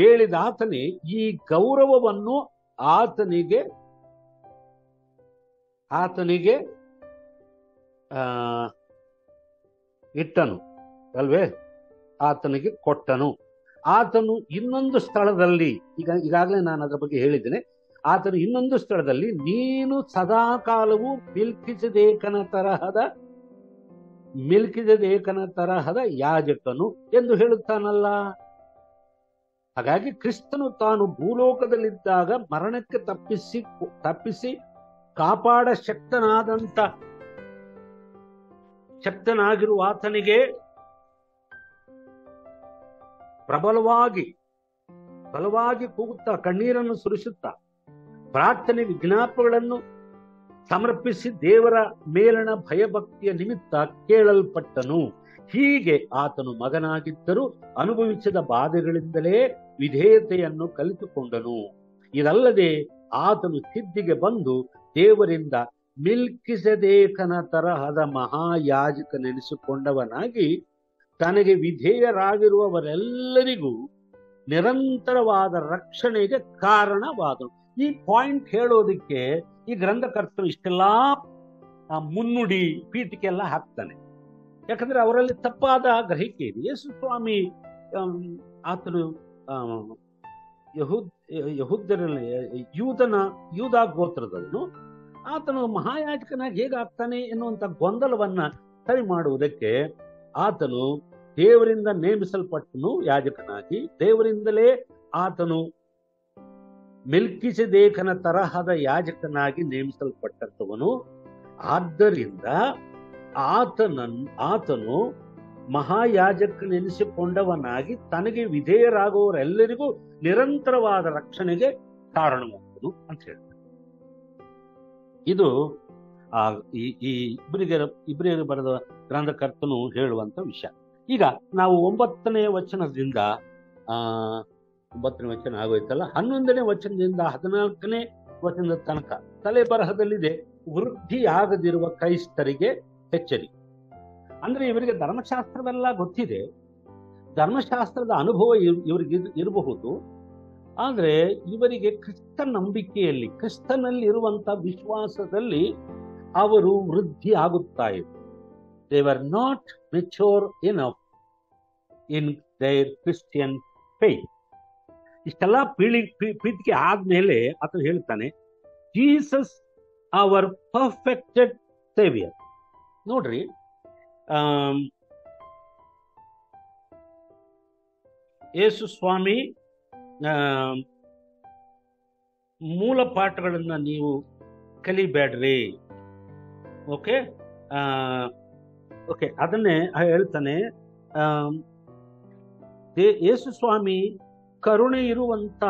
ಹೇಳಿದಾತನೇ ಈ ಗೌರವವನ್ನು ಆತನಿಗೆ ಇಟ್ಟನು ಅಲ್ವೇ, ಆತನಿಗೆ ಕೊಟ್ಟನು. ಆತನು ಇನ್ನೊಂದು ಸ್ಥಳದಲ್ಲಿ, ಈಗಾಗಲೇ ನಾನು ಅದರ ಬಗ್ಗೆ ಹೇಳಿದ್ದೇನೆ, ಆತನು ಇನ್ನೊಂದು ಸ್ಥಳದಲ್ಲಿ ನೀನು ಸದಾಕಾಲವು ಮೆಲ್ಕಿಜೆದೇಕನ ತರಹದ ಯಾಜಕನು ಎಂದು ಹೇಳುತ್ತಾನಲ್ಲ. ಹಾಗಾಗಿ ಕ್ರಿಸ್ತನು ತಾನು ಭೂಲೋಕದಲ್ಲಿದ್ದಾಗ ಮರಣಕ್ಕೆ ತಪ್ಪಿಸಿ ಕಾಪಾಡ ಶಕ್ತನಾಗಿರುವ ಆತನಿಗೆ ಬಲವಾಗಿ ಕೂಗುತ್ತಾ, ಕಣ್ಣೀರನ್ನು ಸುರಿಸುತ್ತಾ, ಪ್ರಾರ್ಥನೆ ವಿಜ್ಞಾಪಗಳನ್ನು ಸಮರ್ಪಿಸಿ ದೇವರ ಮೇಲಣ ಭಯಭಕ್ತಿಯ ನಿಮಿತ್ತ ಕೇಳಲ್ಪಟ್ಟನು. ಹೀಗೆ ಆತನು ಮಗನಾಗಿದ್ದರೂ ಅನುಭವಿಸಿದ ಬಾಧೆಗಳಿಂದಲೇ ವಿಧೇಯತೆಯನ್ನು ಕಲಿತುಕೊಂಡನು. ಇದಲ್ಲದೆ ಆತನು ಸಿದ್ಧಿಗೆ ಬಂದು ದೇವರಿಂದ ಮಿಲ್ಕಿಸೆದೇಕನ ತರಹದ ಮಹಾಯಾಜಕನೆನಿಸಿಕೊಂಡವನಾಗಿ ತನಗೆ ವಿಧೇಯರಾಗಿರುವವರೆಲ್ಲರಿಗೂ ನಿರಂತರವಾದ ರಕ್ಷಣೆಗೆ ಕಾರಣವಾದನು. ಈ ಪಾಯಿಂಟ್ ಹೇಳೋದಿಕ್ಕೆ ಈ ಗ್ರಂಥಕರ್ತರು ಇಷ್ಟೆಲ್ಲ ಮುನ್ನುಡಿ ಪೀಠಿಕೆ ಎಲ್ಲ ಹಾಕ್ತಾನೆ. ಯಾಕಂದ್ರೆ ಅವರಲ್ಲಿ ತಪ್ಪಾದ ಗ್ರಹಿಕೆ ಇದೆ. ಯೇಸು ಸ್ವಾಮಿ ಆತನು ಯಹೂದ್ಯರಲ್ಲಿ ಯೂದ ಗೋತ್ರದವನು, ಆತನು ಮಹಾಯಾಜಕನಾಗಿ ಹೇಗಾಗ್ತಾನೆ ಎನ್ನುವಂತ ಗೊಂದಲವನ್ನ ಸರಿ ಮಾಡುವುದಕ್ಕೆ ಆತನು ದೇವರಿಂದ ನೇಮಿಸಲ್ಪಟ್ಟನು ಯಾಜಕನಾಗಿ. ದೇವರಿಂದಲೇ ಆತನು ಮೆಲ್ಕಿಸೆದೇಕನ ತರಹದ ಯಾಜಕನಾಗಿ ನೇಮಿಸಲ್ಪಟ್ಟಂತವನು. ಆದ್ದರಿಂದ ಆತನು ಮಹಾಯಾಜಕನೆನಿಸಿಕೊಂಡವನಾಗಿ ತನಗೆ ವಿಧೇಯರಾಗುವವರೆಲ್ಲರಿಗೂ ನಿರಂತರವಾದ ರಕ್ಷಣೆಗೆ ಕಾರಣವಾದನು ಅಂತ ಹೇಳ್ತಾರೆ. ಇದು ಈ ಇಬ್ರಿಯರು ಬರೆದ ಗ್ರಂಥಕರ್ತನು ಹೇಳುವಂತ ವಿಷಯ. ಈಗ ನಾವು 9ನೇ ವಚನದಿಂದ 9ನೇ ವಚನ ಆಗೋಯ್ತಲ್ಲ, 11ನೇ ವಚನದಿಂದ 14ನೇ ವಚನದ ತನಕ ತಲೆ ಬರಹದಲ್ಲಿದೆ, ವೃದ್ಧಿಯಾಗದಿರುವ ಕ್ರೈಸ್ತರಿಗೆ ಎಚ್ಚರಿಕೆ. ಅಂದ್ರೆ ಇವರಿಗೆ ಧರ್ಮಶಾಸ್ತ್ರವೆಲ್ಲ ಗೊತ್ತಿದೆ, ಧರ್ಮಶಾಸ್ತ್ರದ ಅನುಭವ ಇವರಿಗೆ ಇರಬಹುದು. ಆದ್ರೆ ಇವರಿಗೆ ಕ್ರಿಸ್ತ ನಂಬಿಕೆಯಲ್ಲಿ, ಕ್ರಿಸ್ತನಲ್ಲಿ ಇರುವಂತ ವಿಶ್ವಾಸದಲ್ಲಿ ಅವರು ವೃದ್ಧಿ ಆಗುತ್ತಾ ಇದ್ರು. They were not mature enough in their Christian faith. ಇಷ್ಟೆಲ್ಲ ಪೀಠಿಕೆ ಆದ್ಮೇಲೆ ಆತ ಹೇಳ್ತಾನೆ, ಜೀಸಸ್ ಅವರ್ ಪರ್ಫೆಕ್ಟೆಡ್ ಸೇವಿಯರ್. ನೋಡ್ರಿ, ಯೇಸು ಸ್ವಾಮಿ ಮೂಲ ಪಾಠಗಳನ್ನ ನೀವು ಕಲಿಬೇಡ್ರಿ. ಓಕೆ, ಅದನ್ನೇ ಹೇಳ್ತಾನೆ. ಯೇಸು ಸ್ವಾಮಿ ಕರುಣೆ ಇರುವಂತ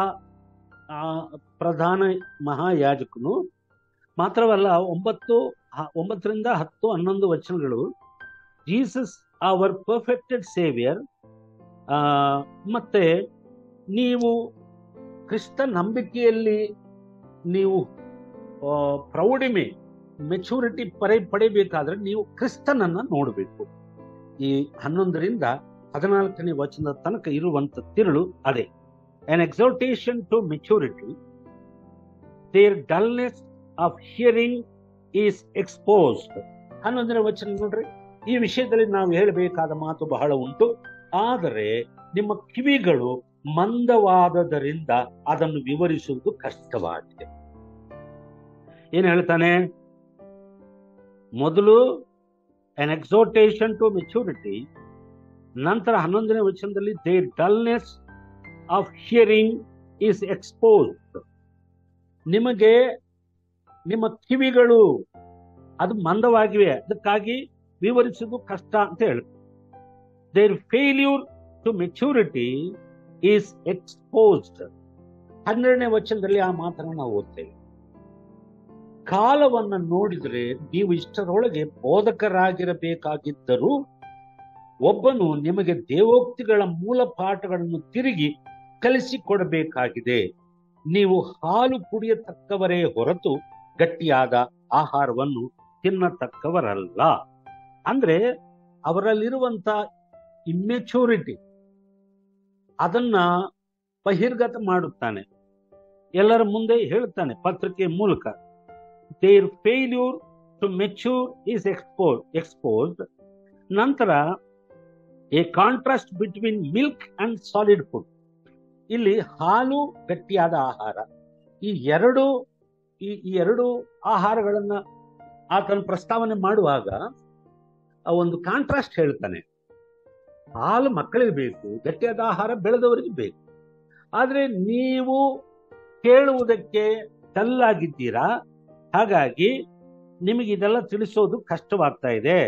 ಪ್ರಧಾನ ಮಹಾಯಾಜಕನು. ಮಾತ್ರವಲ್ಲ, 9ರಿಂದ 10, 11 ವಚನಗಳು ಜೀಸಸ್ ಅವರ್ ಪರ್ಫೆಕ್ಟೆಡ್ ಸೇವಿಯರ್. ಮತ್ತೆ ನೀವು ಕ್ರಿಸ್ತ ನಂಬಿಕೆಯಲ್ಲಿ ನೀವು ಪ್ರೌಢಿಮೆ, ಮೆಚೂರಿಟಿ ಪಡೆಯಬೇಕಾದ್ರೆ ನೀವು ಕ್ರಿಸ್ತನನ್ನ ನೋಡಬೇಕು. ಈ 11ರಿಂದ 14ನೇ ವಚನದ ತನಕ ಇರುವಂತ ತಿರುಳು ಅದೇ. An exhortation to maturity, their dullness of hearing is exposed. 11ನೇ ವಚನ ನೋಡ್ರಿ, ಈ ವಿಷಯದಲ್ಲಿ ನಾವು ಹೇಳಬೇಕಾದ ಮಾತು ಬಹಳ ಉಂಟು, ಆದರೆ ನಿಮ್ಮ ಕಿವಿಗಳು ಮಂದವಾದದರಿಂದ ಅದನ್ನು ವಿವರಿಸುವುದು ಕಷ್ಟವಾಗಿದೆ. ಏನ್ ಹೇಳ್ತಾನೆ? ಮೊದಲು an exhortation to maturity, ನಂತರ 11ನೇ ವಚನದಲ್ಲಿ their dullness of hearing is exposed. ನಿಮಗೆ ನಿಮ್ಮ ಕಿವಿಗಳು ಅದು ಮಂದವಾಗಿವೆ, ಅದಕ್ಕಾಗಿ ವಿವರಿಸುವುದು ಕಷ್ಟ ಅಂತ ಹೇಳುತ್ತೆ. Their failure to maturity is exposed. 12ನೇ ವಚನದಲ್ಲಿ ಆ ಮಾತನ್ನು ನಾವು ಓದ್ತೇವೆ. ಕಾಲವನ್ನ ನೋಡಿದ್ರೆ ನೀವು ಇಷ್ಟರೊಳಗೆ ಬೋಧಕರಾಗಿರಬೇಕಾಗಿದ್ದರೂ ಒಬ್ಬನು ನಿಮಗೆ ದೇವೋಕ್ತಿಗಳ ಮೂಲ ಪಾಠಗಳನ್ನು ತಿರುಗಿ ಕಲಿಸಿಕೊಡಬೇಕಾಗಿದೆ. ನೀವು ಹಾಲು ಕುಡಿಯತಕ್ಕವರೇ ಹೊರತು ಗಟ್ಟಿಯಾದ ಆಹಾರವನ್ನು ತಿನ್ನತಕ್ಕವರಲ್ಲ. ಅಂದ್ರೆ ಅವರಲ್ಲಿರುವಂತ ಇಮ್ಮೆಚೂರಿಟಿ ಅದನ್ನ ಬಹಿರ್ಗತ ಮಾಡುತ್ತಾನೆ, ಎಲ್ಲರ ಮುಂದೆ ಹೇಳ್ತಾನೆ ಪತ್ರಿಕೆ ಮೂಲಕ. Their failure to mature is exposed. ನಂತರ a contrast between milk and solid food. ಇಲ್ಲಿ ಹಾಲು, ಗಟ್ಟಿಯಾದ ಆಹಾರ, ಈ ಎರಡು ಆಹಾರಗಳನ್ನ ಆತನ ಪ್ರಸ್ತಾವನೆ ಮಾಡುವಾಗ ಒಂದು ಕಾಂಟ್ರಾಸ್ಟ್ ಹೇಳ್ತಾನೆ. ಹಾಲು ಮಕ್ಕಳಿಗೆ ಬೇಕು, ಗಟ್ಟಿಯಾದ ಆಹಾರ ಬೆಳೆದವರಿಗೆ ಬೇಕು. ಆದ್ರೆ ನೀವು ಕೇಳುವುದಕ್ಕೆ ಡಲ್ಲಾಗಿದ್ದೀರಾ, ಹಾಗಾಗಿ ನಿಮಗೆ ಇದೆಲ್ಲ ತಿಳಿಸೋದು ಕಷ್ಟವಾಗ್ತಾ ಇದೆ.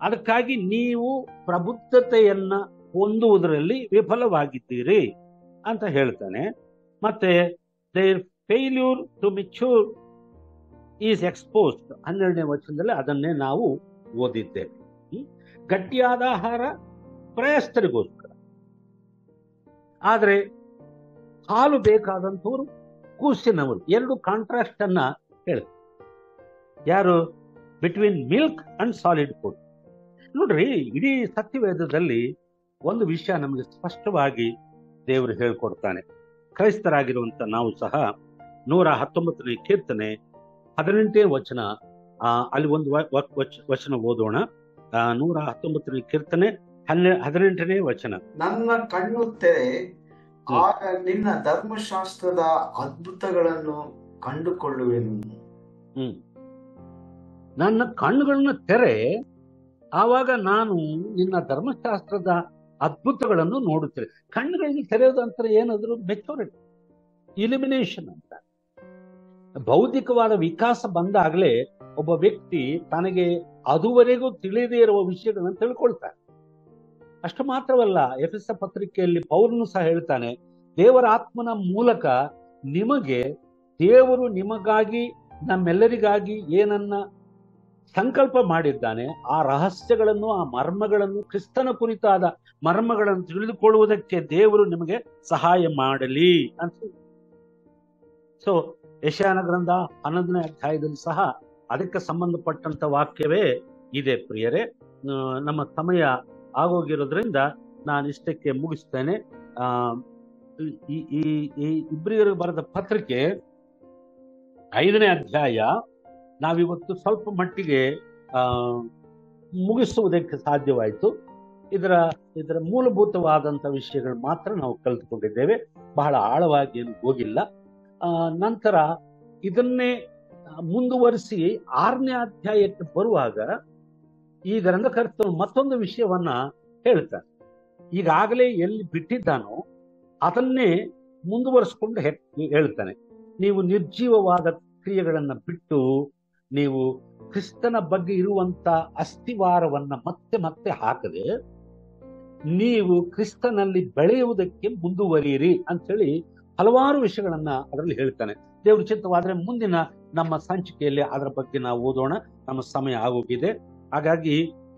ಅದಕ್ಕಾಗಿ ನೀವು ಪ್ರಬುದ್ಧತೆಯನ್ನ ಹೊಂದುವುದರಲ್ಲಿ ವಿಫಲವಾಗಿದ್ದೀರಿ ಅಂತ ಹೇಳ್ತಾನೆ. ಮತ್ತೆ their failure to mature is exposed. 12ನೇ ವಚನದಲ್ಲಿ ಅದನ್ನೇ ನಾವು ಓದಿದ್ದೇವೆ. ಗಟ್ಟಿಯಾದ ಆಹಾರ ಪ್ರಯಸ್ತರಿಗೋಸ್ಕರ, ಆದ್ರೆ ಹಾಲು ಬೇಕಾದಂಥವ್ರು ಕೂಸಿನವರು. ಎರಡು ಕಾಂಟ್ರಾಸ್ಟ್ ಅನ್ನ ಹೇಳ್ತಾರೆ. ಯಾರು? Between milk and solid food. ನೋಡ್ರಿ, ಇಡೀ ಸತ್ಯವೇದದಲ್ಲಿ ಒಂದು ವಿಷಯ ನಮಗೆ ಸ್ಪಷ್ಟವಾಗಿ ದೇವರು ಹೇಳ್ಕೊಡ್ತಾನೆ. ಕ್ರೈಸ್ತರಾಗಿರುವಂತ ನಾವು ಸಹ 119ನೇ ಕೀರ್ತನೆ 18ನೇ ವಚನ, ಅಲ್ಲಿ ಒಂದು ವಚನ ಓದೋಣ. 119ನೇ ಕೀರ್ತನೆ 18ನೇ ವಚನ. ನನ್ನ ಕಣ್ಣು ತೆರೆ, ಆಗ ನಿನ್ನ ಧರ್ಮಶಾಸ್ತ್ರದ ಅದ್ಭುತಗಳನ್ನು ಕಂಡುಕೊಳ್ಳುವೆನು. ನನ್ನ ಕಣ್ಣುಗಳನ್ನ ತೆರೆ, ಆವಾಗ ನಾನು ನಿನ್ನ ಧರ್ಮಶಾಸ್ತ್ರದ ಅದ್ಭುತಗಳನ್ನು ನೋಡುತ್ತೇನೆ. ಕಣ್ಣುಗಳಿಗೆ ತೆರೆಯೋದು ಅಂತ ಏನಾದ್ರು ಮೆಚೂರಿಟಿ, ಇಲಿಮಿನೇಷನ್ ಅಂತ. ಬೌದ್ಧಿಕವಾದ ವಿಕಾಸ ಬಂದಾಗಲೇ ಒಬ್ಬ ವ್ಯಕ್ತಿ ತನಗೆ ಅದುವರೆಗೂ ತಿಳಿದೇ ಇರುವ ವಿಷಯಗಳನ್ನು ತಿಳ್ಕೊಳ್ತಾನೆ. ಅಷ್ಟು ಮಾತ್ರವಲ್ಲ, ಎಫೆಸ ಪತ್ರಿಕೆಯಲ್ಲಿ ಪೌಲನು ಸಹ ಹೇಳ್ತಾನೆ, ದೇವರ ಆತ್ಮನ ಮೂಲಕ ನಿಮಗೆ ದೇವರು ನಿಮಗಾಗಿ ನಮ್ಮೆಲ್ಲರಿಗಾಗಿ ಏನನ್ನ ಸಂಕಲ್ಪ ಮಾಡಿದ್ದಾನೆ, ಆ ರಹಸ್ಯಗಳನ್ನು, ಆ ಮರ್ಮಗಳನ್ನು, ಕ್ರಿಸ್ತನ ಕುರಿತಾದ ಮರ್ಮಗಳನ್ನು ತಿಳಿದುಕೊಳ್ಳುವುದಕ್ಕೆ ದೇವರು ನಿಮಗೆ ಸಹಾಯ ಮಾಡಲಿ ಅಂತ. ಸೊ ಯೆಶಾಯನ ಗ್ರಂಥ 11ನೇ ಅಧ್ಯಾಯದಲ್ಲಿ ಸಹ ಅದಕ್ಕೆ ಸಂಬಂಧಪಟ್ಟಂತ ವಾಕ್ಯವೇ ಇದೆ. ಪ್ರಿಯರೇ, ನಮ್ಮ ಸಮಯ ಆಗೋಗಿರೋದ್ರಿಂದ ನಾನು ಇಷ್ಟಕ್ಕೆ ಮುಗಿಸ್ತೇನೆ. ಈ ಇಬ್ರಿಯರು ಬರೆದ ಪತ್ರಿಕೆ 5ನೇ ಅಧ್ಯಾಯ ನಾವಿವತ್ತು ಸ್ವಲ್ಪ ಮಟ್ಟಿಗೆ ಮುಗಿಸುವುದಕ್ಕೆ ಸಾಧ್ಯವಾಯಿತು. ಇದರ ಮೂಲಭೂತವಾದಂಥ ವಿಷಯಗಳು ಮಾತ್ರ ನಾವು ಕಲಿತುಕೊಂಡಿದ್ದೇವೆ, ಬಹಳ ಆಳವಾಗಿ ಏನು ಹೋಗಿಲ್ಲ. ನಂತರ ಇದನ್ನೇ ಮುಂದುವರಿಸಿ 6ನೇ ಅಧ್ಯಾಯಕ್ಕೆ ಬರುವಾಗ ಈ ಗ್ರಂಥಕರ್ತನು ಮತ್ತೊಂದು ವಿಷಯವನ್ನ ಹೇಳ್ತಾನೆ. ಈಗಾಗಲೇ ಎಲ್ಲಿ ಬಿಟ್ಟಿದ್ದಾನೋ ಅದನ್ನೇ ಮುಂದುವರಿಸಿಕೊಂಡು ಹೇಳ್ತಾನೆ. ನೀವು ನಿರ್ಜೀವವಾದ ಕ್ರಿಯೆಗಳನ್ನ ಬಿಟ್ಟು ನೀವು ಕ್ರಿಸ್ತನ ಬಗ್ಗೆ ಇರುವಂತ ಅಸ್ಥಿವಾರವನ್ನ ಮತ್ತೆ ಮತ್ತೆ ಹಾಕದೆ ನೀವು ಕ್ರಿಸ್ತನಲ್ಲಿ ಬೆಳೆಯುವುದಕ್ಕೆ ಮುಂದುವರಿಯಿರಿ ಅಂತೇಳಿ ಹಲವಾರು ವಿಷಯಗಳನ್ನ ಅದರಲ್ಲಿ ಹೇಳ್ತಾನೆ. ದೇವ್ರ ಚಿತ್ತವಾದ್ರೆ ಮುಂದಿನ ನಮ್ಮ ಸಂಚಿಕೆಯಲ್ಲಿ ಅದರ ಬಗ್ಗೆ ನಾವು ಓದೋಣ. ನಮ್ಮ ಸಮಯ ಆಗೋಗಿದೆ. ಹಾಗಾಗಿ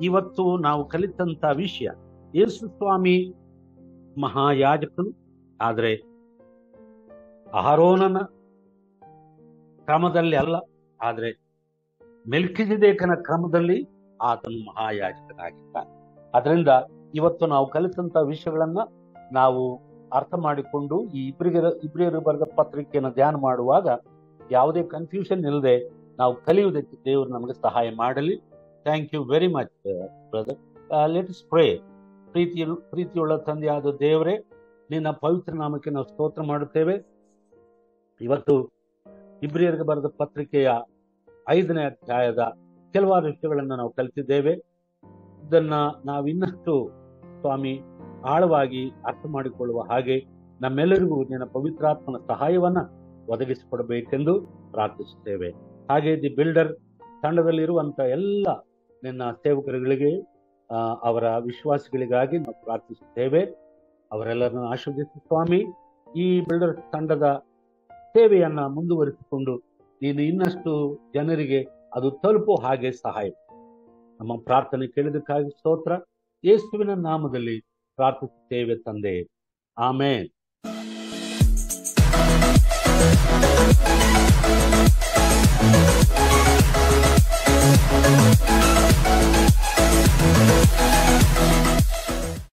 ಇವತ್ತು ನಾವು ಕಲಿತಂತ ವಿಷಯ, ಯೇಸು ಸ್ವಾಮಿ ಮಹಾಯಾಜಕನು, ಆದ್ರೆ ಆರೋನನ ಕ್ರಮದಲ್ಲಿ ಅಲ್ಲ, ಆದ್ರೆ ಮೆಲ್ಕಿಜೆದೇಕನ ಕ್ರಮದಲ್ಲಿ ಆತನು ಮಹಾಯಾಜಕನಾಗಿದ್ದಾನೆ. ಅದರಿಂದ ಇವತ್ತು ನಾವು ಕಲಿತಂತ ವಿಷಯಗಳನ್ನ ನಾವು ಅರ್ಥ ಮಾಡಿಕೊಂಡು ಈ ಇಬ್ರಿಯರು ಬರೆದ ಪತ್ರಿಕೆಯನ್ನು ಧ್ಯಾನ ಮಾಡುವಾಗ ಯಾವುದೇ ಕನ್ಫ್ಯೂಷನ್ ಇಲ್ಲದೆ ನಾವು ಕಲಿಯುವುದಕ್ಕೆ ದೇವರು ನಮಗೆ ಸಹಾಯ ಮಾಡಲಿ. Thank you very much brother. Let us pray. ಪ್ರೀತಿಯುಳ್ಳ ತಂದೆಯಾದ ದೇವರೇ, ನಿನ್ನ ಪವಿತ್ರ ನಾಮಕ್ಕೆ ನಾವು ಸ್ತೋತ್ರ ಮಾಡುತ್ತೇವೆ. ಇವತ್ತು ಇಬ್ರಿಯರಿಗೆ ಬರೆದ ಪತ್ರಿಕೆಯ 5ನೇ ಅಧ್ಯಾಯದ ಕೆಲವಾರು ವಿಷಯಗಳನ್ನು ನಾವು ಕಲಿತಿದ್ದೇವೆ. ಇದನ್ನ ನಾವು ಇನ್ನಷ್ಟು ಸ್ವಾಮಿ ಆಳವಾಗಿ ಅರ್ಥ ಮಾಡಿಕೊಳ್ಳುವ ಹಾಗೆ ನಮ್ಮೆಲ್ಲರಿಗೂ ನಿನ್ನ ಪವಿತ್ರಾತ್ಮನ ಸಹಾಯವನ್ನ ಒದಗಿಸಿಕೊಡಬೇಕೆಂದು ಪ್ರಾರ್ಥಿಸುತ್ತೇವೆ. ಹಾಗೆ ದಿ ಬಿಲ್ಡರ್ ತಂಡದಲ್ಲಿರುವಂತ ಎಲ್ಲ ನಿನ್ನ ಸೇವಕರುಗಳಿಗೆ, ಅವರ ವಿಶ್ವಾಸಿಗಳಿಗಾಗಿ ನಾವು ಪ್ರಾರ್ಥಿಸುತ್ತೇವೆ. ಅವರೆಲ್ಲರನ್ನು ಆಶೀರ್ವದಿಸು ಸ್ವಾಮಿ. ಈ ಬಿಲ್ಡರ್ ತಂಡದ ಸೇವೆಯನ್ನ ಮುಂದುವರಿಸಿಕೊಂಡು ನೀನು ಇನ್ನಷ್ಟು ಜನರಿಗೆ ಅದು ತಲುಪೋ ಹಾಗೆ ಸಹಾಯ. ನಮ್ಮ ಪ್ರಾರ್ಥನೆ ಕೇಳಿದಕ್ಕಾಗಿ ಸ್ತೋತ್ರ. ಯೇಸುವಿನ ನಾಮದಲ್ಲಿ ಪ್ರಾರ್ಥಿಸುತ್ತೇವೆ ತಂದೆ. ಆಮೆನ್.